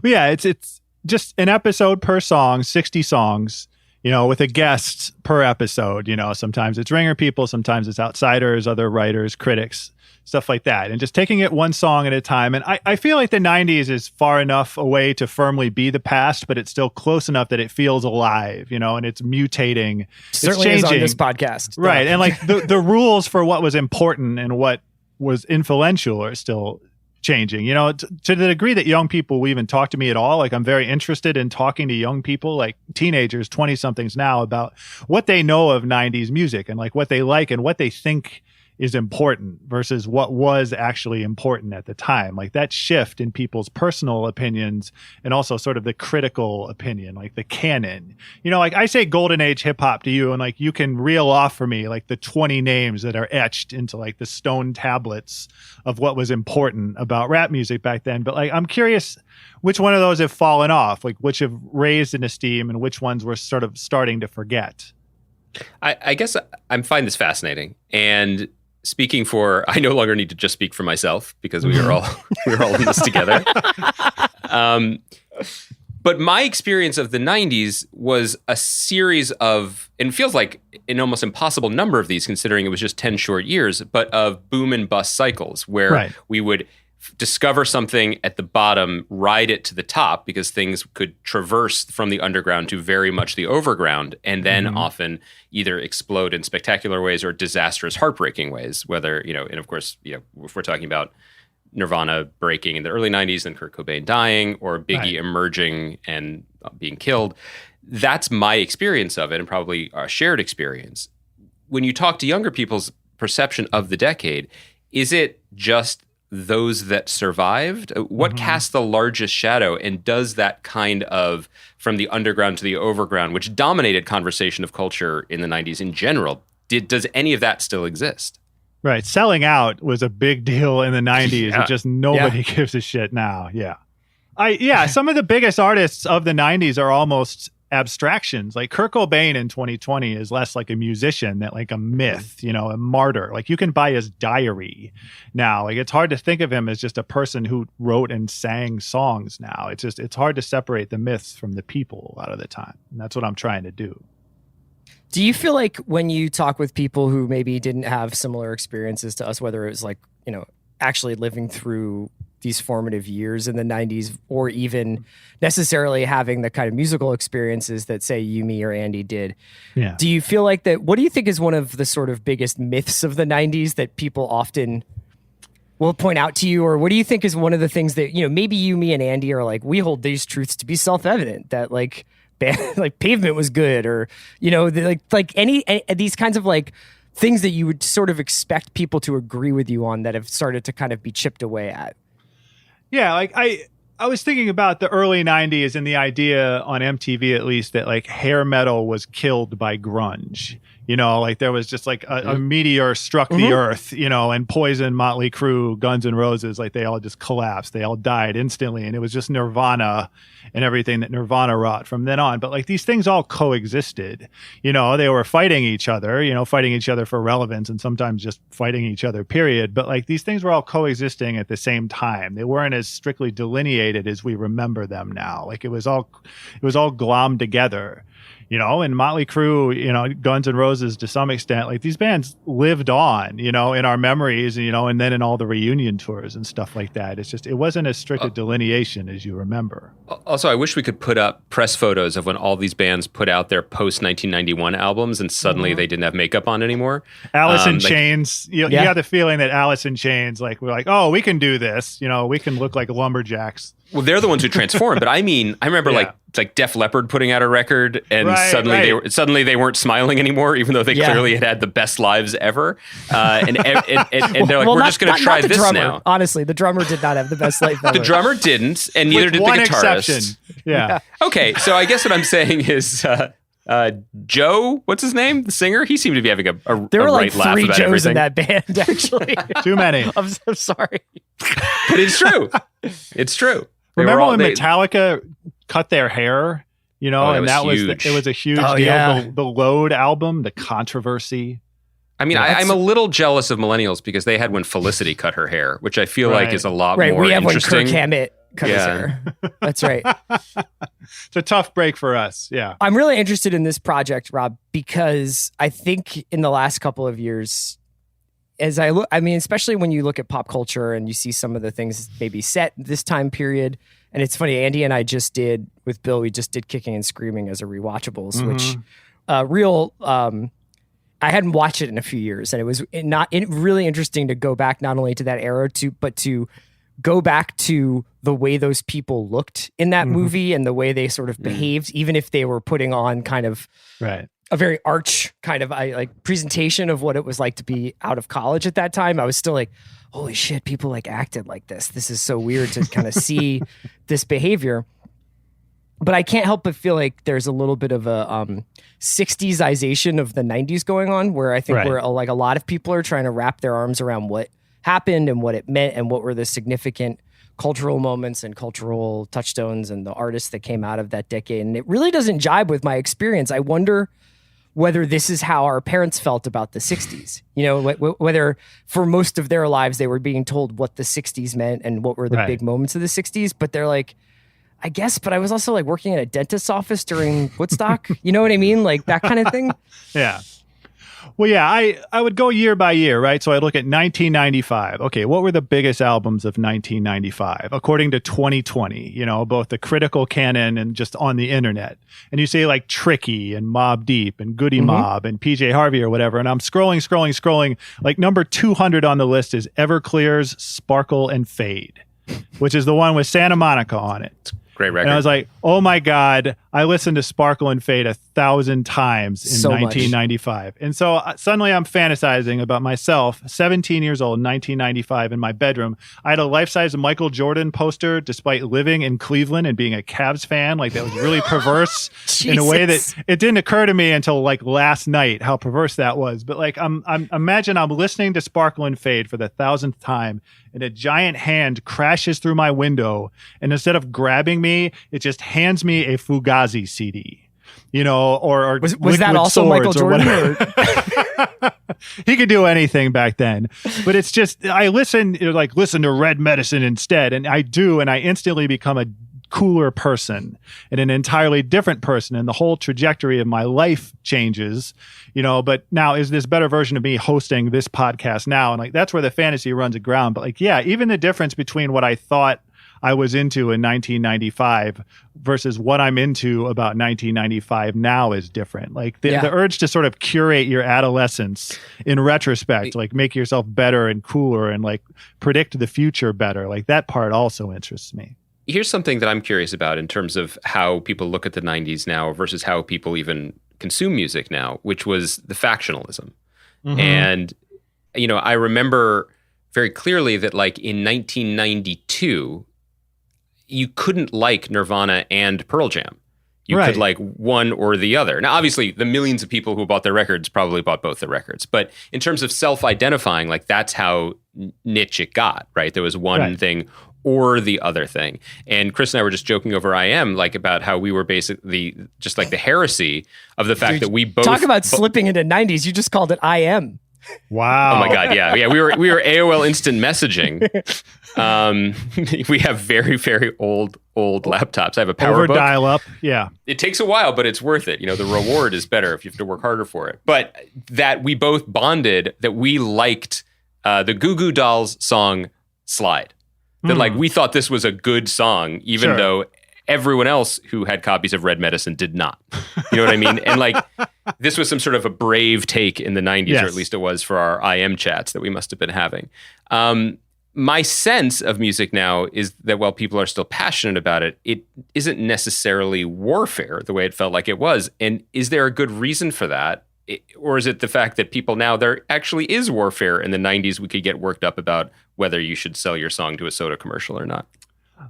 Yeah, it's just an episode per song, 60 songs, with a guest per episode. Sometimes it's Ringer people, sometimes it's outsiders, other writers, critics, stuff like that. And just taking it one song at a time. And I feel like the 90s is far enough away to firmly be the past, but it's still close enough that it feels alive, and it's mutating. Certainly it's changing. Is on this podcast. Right. And like the rules for what was important and what was influential are still changing, to the degree that young people will even talk to me at all. Like, I'm very interested in talking to young people, like teenagers, 20 somethings now, about what they know of 90s music and like what they like and what they think is important versus what was actually important at the time. Like that shift in people's personal opinions and also sort of the critical opinion, like the canon. Like I say golden age hip hop to you, and like you can reel off for me like the 20 names that are etched into like the stone tablets of what was important about rap music back then. But like I'm curious which one of those have fallen off, like which have raised in esteem and which ones we're sort of starting to forget. I guess I find this fascinating. And speaking for, I no longer need to just speak for myself because we are all in this together. But my experience of the 90s was a series of, and it feels like an almost impossible number of these, considering it was just 10 short years, but of boom and bust cycles where we would discover something at the bottom, ride it to the top because things could traverse from the underground to very much the overground, and then often either explode in spectacular ways or disastrous, heartbreaking ways, whether, and of course, if we're talking about Nirvana breaking in the early 90s and Kurt Cobain dying, or Biggie emerging and being killed. That's my experience of it, and probably a shared experience. When you talk to younger people's perception of the decade, is it just those that survived? What casts the largest shadow, and does that kind of from the underground to the overground, which dominated conversation of culture in the 90s in general, does any of that still exist? Right. Selling out was a big deal in the 90s. Yeah. Just nobody gives a shit now. Yeah. Some of the biggest artists of the 90s are almost abstractions. Like Kurt Cobain in 2020 is less like a musician than like a myth, a martyr. Like you can buy his diary now. Like it's hard to think of him as just a person who wrote and sang songs now. It's hard to separate the myths from the people a lot of the time. And that's what I'm trying to do. Do you feel like when you talk with people who maybe didn't have similar experiences to us, whether it was like, actually living through these formative years in the 90s, or even necessarily having the kind of musical experiences that, say, Yumi or Andy did. Yeah. Do you feel like that? What do you think is one of the sort of biggest myths of the 90s that people often will point out to you? Or what do you think is one of the things that, maybe Yumi and Andy are like, we hold these truths to be self-evident, that like Pavement was good, or, any these kinds of like things that you would sort of expect people to agree with you on that have started to kind of be chipped away at? Yeah, like I was thinking about the early 90s and the idea on MTV, at least, that like hair metal was killed by grunge. Like there was just like a meteor struck the earth, and Poison, Motley Crue, Guns N' Roses, like they all just collapsed. They all died instantly. And it was just Nirvana and everything that Nirvana wrought from then on. But like these things all coexisted. They were fighting each other for relevance, and sometimes just fighting each other, period. But like these things were all coexisting at the same time. They weren't as strictly delineated as we remember them now. Like it was all glommed together. And Motley Crue, Guns N' Roses to some extent, like these bands lived on, in our memories, and then in all the reunion tours and stuff like that. It's just, it wasn't as strict a delineation as you remember. Also, I wish we could put up press photos of when all these bands put out their post 1991 albums and suddenly they didn't have makeup on anymore. Alice in Chains, you have the feeling that Alice in Chains, like we're like, oh, we can do this. We can look like lumberjacks. Well, they're the ones who transformed, but I remember like Def Leppard putting out a record, and suddenly they weren't smiling anymore, even though they clearly had the best lives ever. And they're like, we're just going to try this drummer. now. Honestly, the drummer did not have the best life ever. The drummer didn't, and neither did the guitarist. Exception. Yeah. Okay, so I guess what I'm saying is. Joe, what's his name? The singer? He seemed to be having there were like laugh 3 about Joes everything. in that band, actually. Too many. I'm so sorry. But it's true. It's true. Remember when Metallica cut their hair? And that was huge. It was a huge deal. Yeah. The Load album, the controversy. I mean, I'm a little jealous of millennials because they had when Felicity cut her hair, which I feel like is a lot more we have interesting. when Kirk Hammett cut his hair. That's right. It's a tough break for us. Yeah. I'm really interested in this project, Rob, because I think in the last couple of years, as I look, especially when you look at pop culture and you see some of the things maybe set this time period. And it's funny, Andy and I just did with Bill, we just did Kicking and Screaming as a rewatchables, which I hadn't watched it in a few years. And it was really interesting to go back not only to that era, but to go back to the way those people looked in that movie and the way they sort of behaved, even if they were putting on kind of a very arch kind of like presentation of what it was like to be out of college at that time. I was still like, holy shit, people like acted like this. This is so weird to kind of see this behavior. But I can't help but feel like there's a little bit of a 60s-ization of the 90s going on, where I think we're like a lot of people are trying to wrap their arms around what happened and what it meant and what were the significant cultural moments and cultural touchstones and the artists that came out of that decade. And it really doesn't jibe with my experience. I wonder whether this is how our parents felt about the 60s, whether for most of their lives they were being told what the 60s meant and what were the big moments of the 60s. But they're like, I guess, but I was also like working at a dentist's office during Woodstock. You know what I mean? Like that kind of thing. Yeah. Well, yeah, I would go year by year, right? So I'd look at 1995. Okay, what were the biggest albums of 1995 according to 2020? Both the critical canon and just on the internet. And you say like Tricky and Mobb Deep and Goody Mob and PJ Harvey or whatever. And I'm scrolling. Like number 200 on the list is Everclear's Sparkle and Fade, which is the one with Santa Monica on it. Great record. And I was like, oh my God, I listened to Sparkle and Fade 1,000 times in 1995. And so suddenly I'm fantasizing about myself, 17 years old, 1995, in my bedroom. I had a life-size Michael Jordan poster despite living in Cleveland and being a Cavs fan. Like that was really perverse in a way that it didn't occur to me until like last night how perverse that was. But like imagine I'm listening to Sparkle and Fade for the 1,000th time and a giant hand crashes through my window, and instead of grabbing me, it just hands me a Fugazi CD, or was that also Michael Jordan? He could do anything back then, but it's just, I listen to Red Medicine instead. And I do. And I instantly become a cooler person and an entirely different person, and the whole trajectory of my life changes, but now is this better version of me hosting this podcast now? And like, that's where the fantasy runs aground. But like, yeah, even the difference between what I thought I was into in 1995 versus what I'm into about 1995 now is different. Like the urge to sort of curate your adolescence in retrospect, like make yourself better and cooler and like predict the future better. Like that part also interests me. Here's something that I'm curious about in terms of how people look at the 90s now versus how people even consume music now, which was the factionalism. Mm-hmm. And, I remember very clearly that like in 1992, you couldn't like Nirvana and Pearl Jam. You could like one or the other. Now, obviously, the millions of people who bought their records probably bought both the records. But in terms of self-identifying, like that's how niche it got, right? There was one thing or the other thing. And Chris and I were just joking over IM, like about how we were basically just like the heresy of the fact that we both... Talk about slipping into 90s. You just called it IM. Wow. Oh my God. Yeah. We were AOL instant messaging. We have very, very old laptops. I have a PowerBook. Dial up. Yeah. It takes a while, but it's worth it. The reward is better if you have to work harder for it. But that we both bonded that we liked the Goo Goo Dolls song Slide. That like we thought this was a good song, even though everyone else who had copies of Red Medicine did not. You know what I mean? And like this was some sort of a brave take in the 90s, or at least it was for our IM chats that we must have been having. My sense of music now is that while people are still passionate about it, it isn't necessarily warfare the way it felt like it was. And is there a good reason for that? Or is it the fact that people now, there actually is warfare? In the 90s, we could get worked up about whether you should sell your song to a soda commercial or not.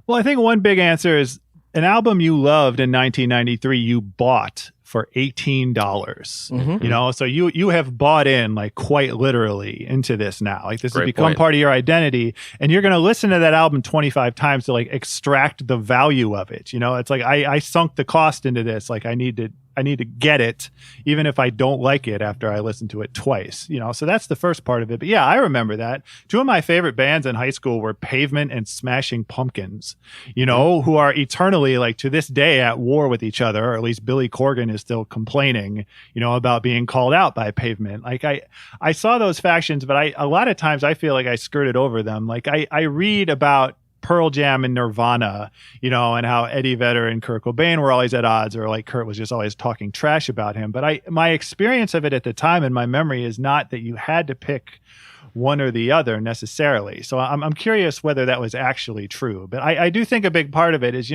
Well, I think one big answer is an album you loved in 1993, you bought for $18. Mm-hmm. So you have bought in like quite literally into this now. Like this has become part of your identity, and you're going to listen to that album 25 times to like extract the value of it. It's like I sunk the cost into this. Like I need to get it, even if I don't like it after I listen to it twice, so that's the first part of it. But yeah, I remember that. Two of my favorite bands in high school were Pavement and Smashing Pumpkins, who are eternally, like to this day, at war with each other, or at least Billy Corgan is still complaining, about being called out by Pavement. Like I saw those factions, but a lot of times I feel like I skirted over them. Like I read about Pearl Jam and Nirvana, and how Eddie Vedder and Kurt Cobain were always at odds, or like Kurt was just always talking trash about him. But my experience of it at the time and my memory is not that you had to pick one or the other necessarily. So I'm curious whether that was actually true. But I do think a big part of it is,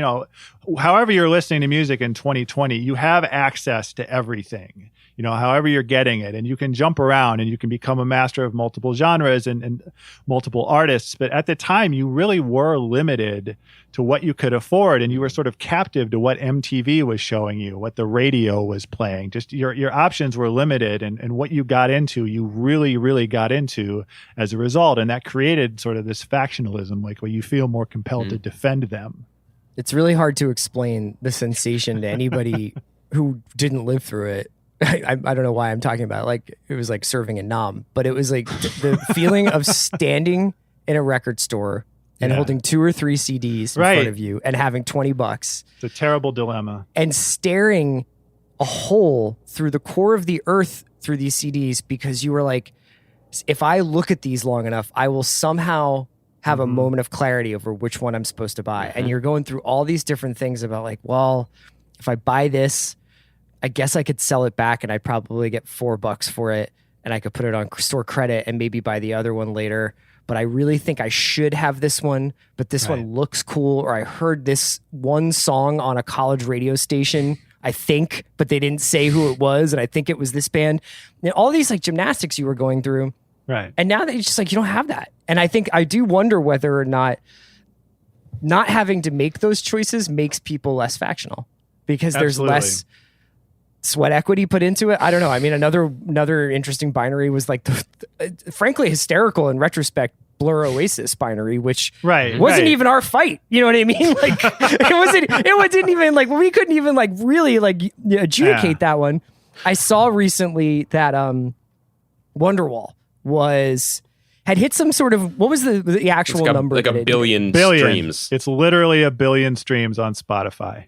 however you're listening to music in 2020, you have access to everything. However you're getting it, and you can jump around and you can become a master of multiple genres and multiple artists. But at the time, you really were limited to what you could afford, and you were sort of captive to what MTV was showing you, what the radio was playing. Just your options were limited, and what you got into, you really, really got into as a result. And that created sort of this factionalism, like where you feel more compelled to defend them. It's really hard to explain the sensation to anybody who didn't live through it. I don't know why I'm talking about it. Like it was like serving a nom, but it was like the feeling of standing in a record store and holding 2 or 3 CDs in front of you and having $20. It's a terrible dilemma. And staring a hole through the core of the earth through these CDs, because you were like, if I look at these long enough, I will somehow have a moment of clarity over which one I'm supposed to buy. And you're going through all these different things about like, well, if I buy this, I guess I could sell it back and I'd probably get $4 for it, and I could put it on store credit and maybe buy the other one later. But I really think I should have this one, but this one looks cool. Or I heard this one song on a college radio station, I think, but they didn't say who it was. And I think it was this band. And all these like gymnastics you were going through. Right. And now that it's just like, you don't have that. And I think I do wonder whether or not having to make those choices makes people less factional, because there's less sweat equity put into it. I don't know. I mean, another interesting binary was like frankly hysterical in retrospect Blur Oasis binary, which wasn't even our fight. You know what I mean? Like it wasn't even like, we couldn't even like really like adjudicate that one. I saw recently that Wonderwall was had hit some sort of, what was the actual number? Like a billion streams. It's literally 1 billion streams on Spotify.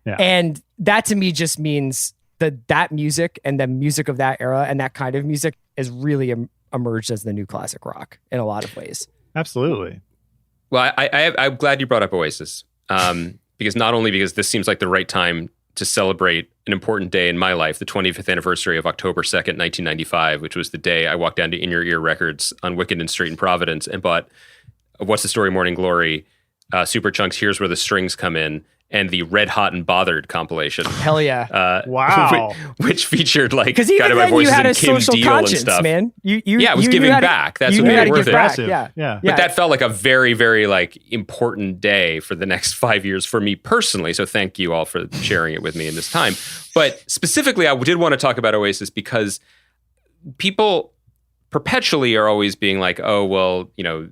Yeah. And that to me just means that music and the music of that era and that kind of music has really emerged as the new classic rock in a lot of ways. Absolutely. Well, I'm glad you brought up Oasis, because not only because this seems like the right time to celebrate an important day in my life, the 25th anniversary of October 2nd, 1995, which was the day I walked down to In Your Ear Records on Wickenden Street in Providence and bought What's the Story, Morning Glory, Superchunk's Here's Where the Strings Come In, and the Red Hot and Bothered compilation. Hell yeah. Wow. Which featured like because even then you had a social Deal conscience, and stuff. Man. It was giving back. That's what made it worth it. Yeah. But that felt like a very, very like important day for the next 5 years for me personally. So thank you all for sharing it with me in this time. But specifically, I did want to talk about Oasis because people perpetually are always being like, oh, well, you know,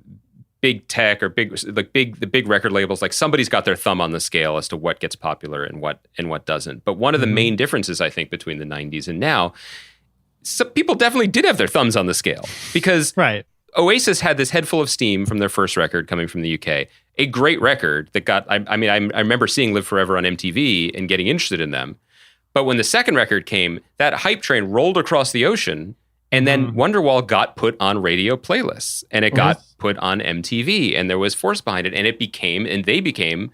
big tech or the big record labels, like somebody's got their thumb on the scale as to what gets popular and what doesn't. But one of the main differences, I think, between the 90s and now, some people definitely did have their thumbs on the scale because Oasis had this head full of steam from their first record coming from the UK, a great record that got, I remember seeing Live Forever on MTV and getting interested in them. But when the second record came, that hype train rolled across the ocean. And then Wonderwall got put on radio playlists and it got put on MTV and there was force behind it. And they became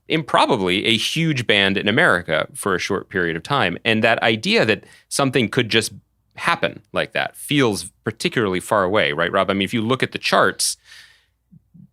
improbably a huge band in America for a short period of time. And that idea that something could just happen like that feels particularly far away, right, Rob? I mean, if you look at the charts,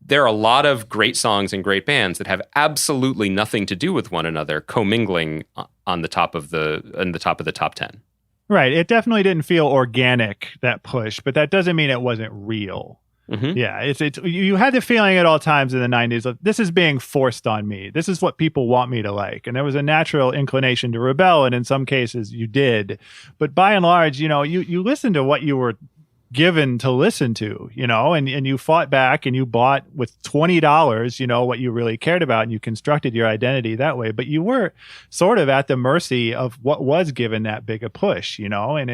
there are a lot of great songs and great bands that have absolutely nothing to do with one another commingling on the top of the top 10. Right. It definitely didn't feel organic, that push, but that doesn't mean it wasn't real. Mm-hmm. Yeah. It's you had the feeling at all times in the 90s of this is being forced on me. This is what people want me to like. And there was a natural inclination to rebel. And in some cases you did. But by and large, you know, you listened to what you were given to listen to, you know, and you fought back and you bought with $20, you know, what you really cared about and you constructed your identity that way. But you were sort of at the mercy of what was given that big a push, you know, and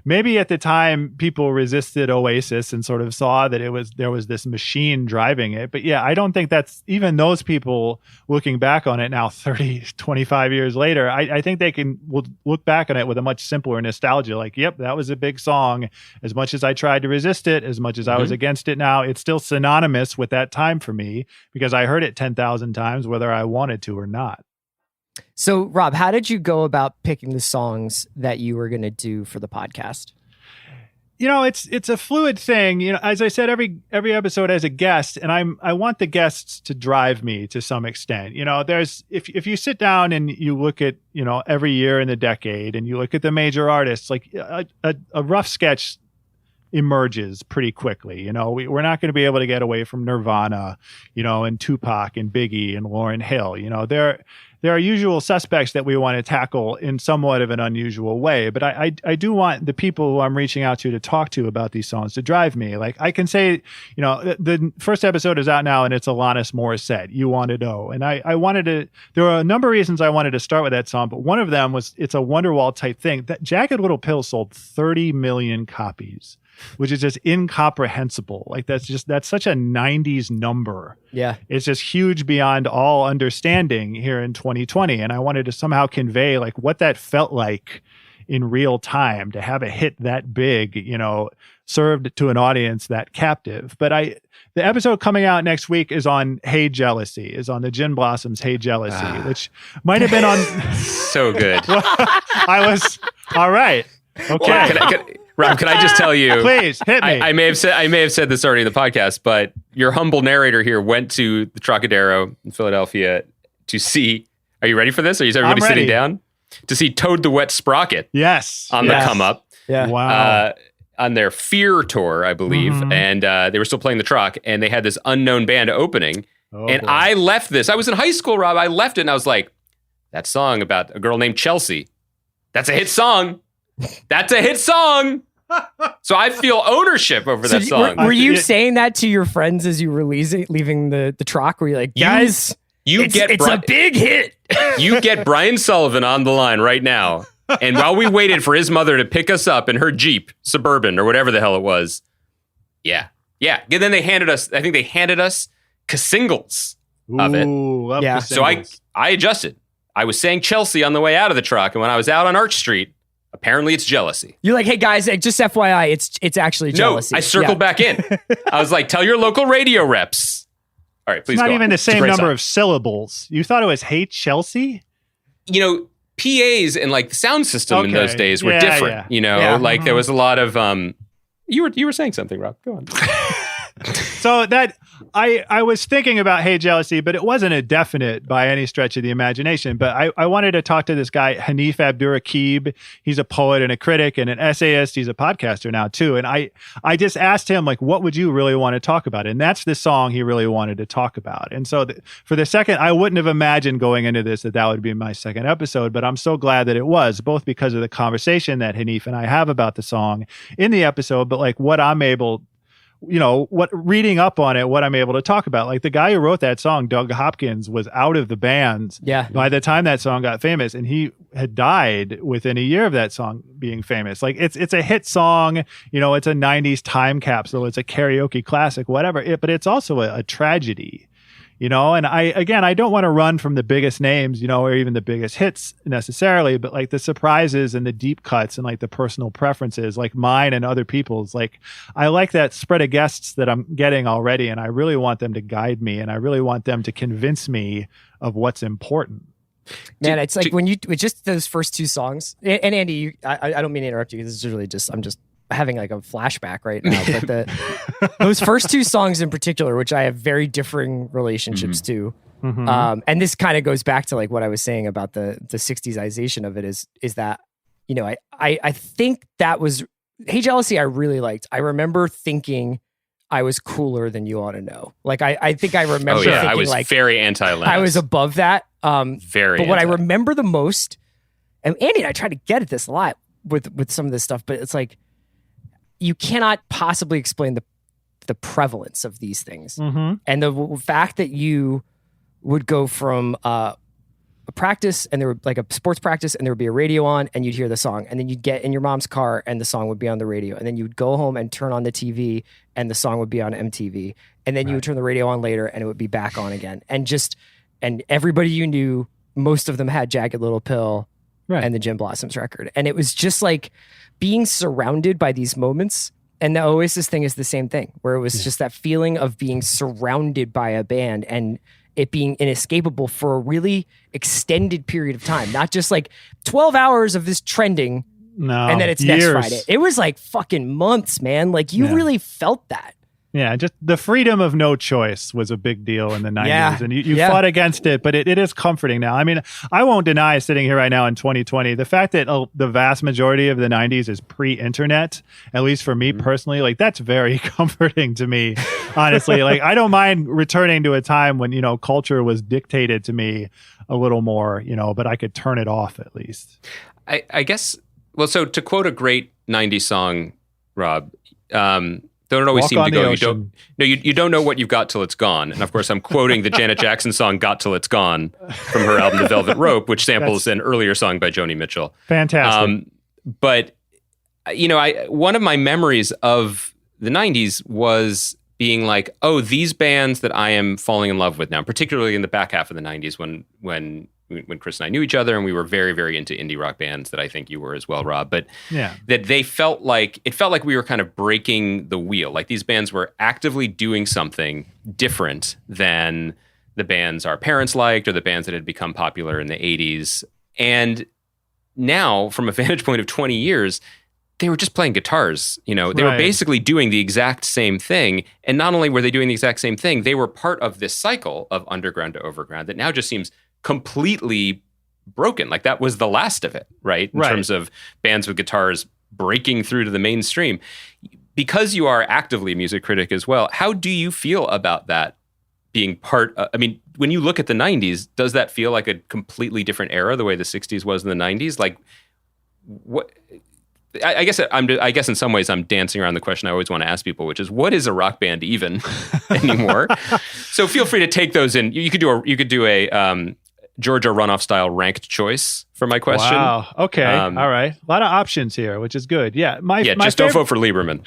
maybe at the time people resisted Oasis and sort of saw that there was this machine driving it. But yeah, I don't think that's even those people looking back on it now 25 years later. I think will look back on it with a much simpler nostalgia. Like, yep, that was a big song. As much as I tried to resist it, as much as I was against it now, it's still synonymous with that time for me because I heard it 10,000 times, whether I wanted to or not. So, Rob, how did you go about picking the songs that you were going to do for the podcast? You know, it's a fluid thing. You know, as I said, every episode has a guest, and I want the guests to drive me to some extent. You know, if you sit down and you look at, you know, every year in the decade, and you look at the major artists, like a rough sketch emerges pretty quickly. You know, we're not going to be able to get away from Nirvana, you know, and Tupac and Biggie and Lauryn Hill. You know, there are usual suspects that we want to tackle in somewhat of an unusual way. But I do want the people who I'm reaching out to talk to about these songs to drive me. Like I can say, you know, the first episode is out now and it's Alanis Morissette, You Want to Know. And I wanted to, there were a number of reasons I wanted to start with that song, but one of them was it's a Wonderwall type thing. That Jagged Little Pill sold 30 million copies, which is just incomprehensible. Like that's such a 90s number. Yeah. It's just huge beyond all understanding here in 2020. And I wanted to somehow convey like what that felt like in real time to have a hit that big, you know, served to an audience that captive. But the episode coming out next week is on Hey Jealousy, is on the Gin Blossoms' Hey Jealousy, which might have been on. So good. All right. Okay. Well, Rob, can I just tell you? Please hit me. I may have said this already in the podcast, but your humble narrator here went to the Trocadero in Philadelphia to see. Are you ready for this? Are everybody sitting down to see Toad the Wet Sprocket? Yes, on the come up. Yeah, wow. On their Fear tour, I believe, and they were still playing the Troc, and they had this unknown band opening. Boy. I left this. I was in high school, Rob. I left it, and I was like, "That song about a girl named Chelsea. That's a hit song. That's a hit song." So I feel ownership over that song. Were you saying that to your friends as you were leaving the Troc? Were you like, guys, it's a big hit. You get Brian Sullivan on the line right now. And while we waited for his mother to pick us up in her Jeep Suburban or whatever the hell it was, Yeah. And then they handed us singles of it. Love the So singles. I adjusted. I was saying Chelsea on the way out of the truck, and when I was out on Arch Street, apparently it's jealousy. You're like, hey guys, just FYI, it's actually jealousy. No, I circled back in. I was like, tell your local radio reps. All right, please It's go not on. even the It's a same great number song. of syllables. You thought it was Hate Chelsea? You know, PAs and like the sound system in those days were different. Yeah. You know, like there was a lot of you were saying something, Rob. Go on. So that I was thinking about Hey Jealousy, but it wasn't a definite by any stretch of the imagination. But I wanted to talk to this guy, Hanif Abdurraqib. He's a poet and a critic and an essayist. He's a podcaster now too. And I just asked him, like, what would you really want to talk about? And that's the song he really wanted to talk about. And so for the second, I wouldn't have imagined going into this that would be my second episode, but I'm so glad that it was, both because of the conversation that Hanif and I have about the song in the episode, but like what I'm able, what reading up on it, what I'm able to talk about. Like the guy who wrote that song, Doug Hopkins, was out of the band by the time that song got famous, and he had died within a year of that song being famous. Like it's a hit song, it's a 90s time capsule, it's a karaoke classic, whatever. But it's also a tragedy. And I don't want to run from the biggest names, or even the biggest hits necessarily, but like the surprises and the deep cuts and like the personal preferences, like mine and other people's. Like I like that spread of guests that I'm getting already, and I really want them to guide me, and I really want them to convince me of what's important. Man, it's like when with just those first two songs, and Andy, I don't mean to interrupt you. This is really I'm just having like a flashback right now, but those first two songs in particular, which I have very differing relationships to, and this kind of goes back to like what I was saying about the 60s-ization of it is that, I think that was Hey Jealousy I really liked. I remember thinking I was cooler than You Ought to Know. Like I think I remember thinking I was like very anti-Lennox. I was above that. Very But what I remember the most, and Andy and I try to get at this a lot with some of this stuff, but it's like, you cannot possibly explain the prevalence of these things. And the fact that you would go from a practice, and there would like a sports practice, and there would be a radio on, and you'd hear the song, and then you'd get in your mom's car and the song would be on the radio, and then you'd go home and turn on the TV and the song would be on MTV, and then you would turn the radio on later and it would be back on again. And everybody you knew, most of them had Jagged Little Pill and the Gin Blossoms record. And it was just like being surrounded by these moments. And the Oasis thing is the same thing, where it was just that feeling of being surrounded by a band and it being inescapable for a really extended period of time, not just like 12 hours of this trending and then it's years. next Friday. It was like fucking months, man. Like you really felt that. Yeah, just the freedom of no choice was a big deal in the 90s. And you fought against it, but it is comforting now. I mean, I won't deny, sitting here right now in 2020, the fact that the vast majority of the 90s is pre-internet, at least for me personally, like that's very comforting to me, honestly. Like I don't mind returning to a time when, culture was dictated to me a little more, but I could turn it off at least. I guess, well, so to quote a great 90s song, Rob, don't always Walk seem on to the go. ocean. You don't know what you've got till it's gone. And of course, I'm quoting the Janet Jackson song "Got Till It's Gone" from her album "The Velvet Rope," which samples an earlier song by Joni Mitchell. Fantastic. But one of my memories of the '90s was being like, oh, these bands that I am falling in love with now, particularly in the back half of the '90s when Chris and I knew each other, and we were very, very into indie rock bands that I think you were as well, Rob. But that it felt like we were kind of breaking the wheel. Like these bands were actively doing something different than the bands our parents liked or the bands that had become popular in the 80s. And now, from a vantage point of 20 years, they were just playing guitars. They were basically doing the exact same thing. And not only were they doing the exact same thing, they were part of this cycle of underground to overground that now just seems completely broken. Like that was the last of it, right? In terms of bands with guitars breaking through to the mainstream. Because you are actively a music critic as well, how do you feel about that being part I mean, when you look at the 90s, does that feel like a completely different era, the way the 60s was in the 90s? Like, what... I guess in some ways I'm dancing around the question I always want to ask people, which is, what is a rock band even anymore? So feel free to take those in. You could do a Georgia runoff style ranked choice for my question. Wow. Okay. All right. A lot of options here, which is good. Yeah. Don't vote for Lieberman.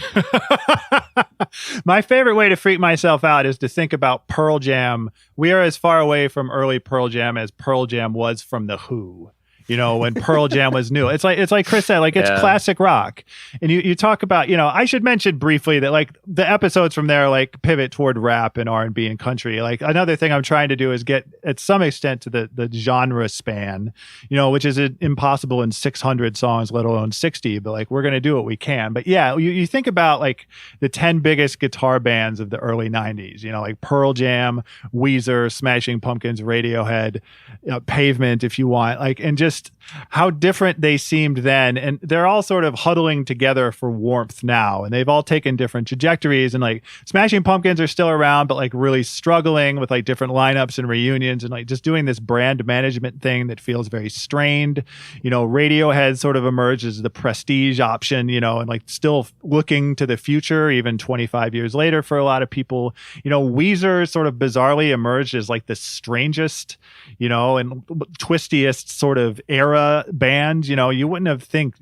My favorite way to freak myself out is to think about Pearl Jam. We are as far away from early Pearl Jam as Pearl Jam was from The Who. You know, when Pearl Jam was new. It's like Chris said, like, it's classic rock. And you talk about, you know, I should mention briefly that, like, the episodes from there, like, pivot toward rap and R&B and country. Like, another thing I'm trying to do is get, at some extent, to the genre span, you know, which is impossible in 600 songs, let alone 60. But, like, we're going to do what we can. But, yeah, you think about, like, the 10 biggest guitar bands of the early 90s, you know, like Pearl Jam, Weezer, Smashing Pumpkins, Radiohead, you know, Pavement, if you want, like, and just how different they seemed then, and they're all sort of huddling together for warmth now, and they've all taken different trajectories, and like Smashing Pumpkins are still around but like really struggling with like different lineups and reunions and like just doing this brand management thing that feels very strained. You know, Radiohead sort of emerged as the prestige option, you know, and like still looking to the future even 25 years later for a lot of people. You know, Weezer sort of bizarrely emerged as like the strangest, you know, and twistiest sort of era band. You know, you wouldn't think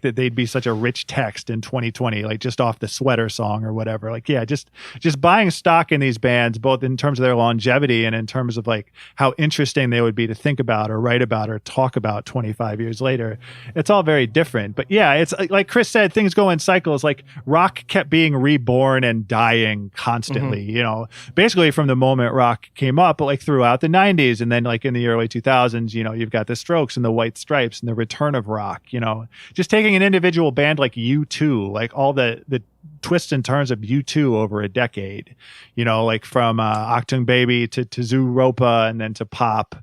that they'd be such a rich text in 2020, like just off the Sweater song or whatever. Like, yeah, just buying stock in these bands, both in terms of their longevity and in terms of like how interesting they would be to think about or write about or talk about 25 years later. It's all very different. But yeah, it's like Chris said, things go in cycles. Like rock kept being reborn and dying constantly, you know, basically from the moment rock came up, but like throughout the 90s. And then like in the early 2000s, you know, you've got the Strokes and the White Stripes and the return of rock. You know, just taking an individual band like U2, like all the twists and turns of U2 over a decade, you know, like from Achtung Baby to Zooropa and then to pop,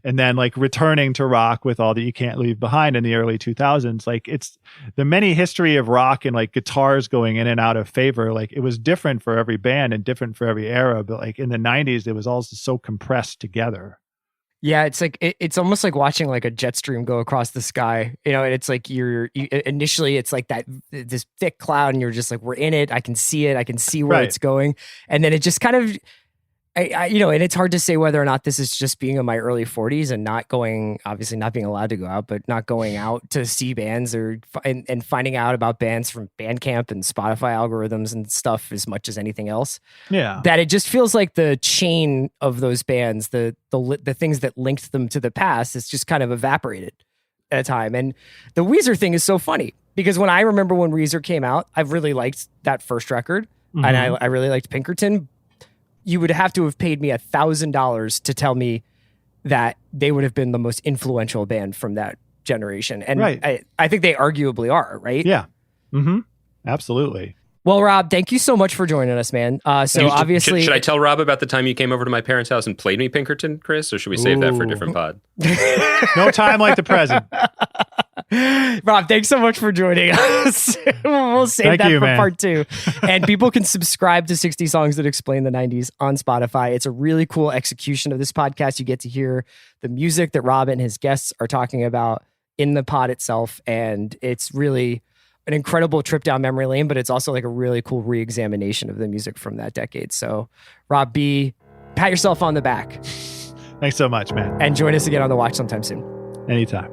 and then like returning to rock with All That You Can't Leave Behind in the early 2000s. Like it's the many history of rock and like guitars going in and out of favor. Like it was different for every band and different for every era, but like in the 90s it was all so compressed together. Yeah, it's like it's almost like watching like a jet stream go across the sky, you know. And it's like you initially it's like this thick cloud, and you're just like, we're in it. I can see it. I can see where it's going, and then it just kind of, you know. And it's hard to say whether or not this is just being in my early 40s and not going, obviously not being allowed to go out, but not going out to see bands or and finding out about bands from Bandcamp and Spotify algorithms and stuff as much as anything else. Yeah, that it just feels like the chain of those bands, the things that linked them to the past, is just kind of evaporated at a time. And the Weezer thing is so funny because when I remember when Weezer came out, I really liked that first record, and I really liked Pinkerton. You would have to have paid me $1,000 to tell me that they would have been the most influential band from that generation. And I think they arguably are, right? Yeah. Absolutely. Well, Rob, thank you so much for joining us, man. So obviously... Should I tell Rob about the time you came over to my parents' house and played me Pinkerton, Chris? Or should we save that for a different pod? No time like the present. Rob, thanks so much for joining us. We'll save that for part 2. And people can subscribe to 60 Songs That Explain the 90s on Spotify. It's a really cool execution of this podcast. You get to hear the music that Rob and his guests are talking about in the pod itself. And it's really an incredible trip down memory lane, but it's also like a really cool re-examination of the music from that decade. So Rob B., pat yourself on the back. Thanks so much, man. And join us again on The Watch sometime soon. Anytime.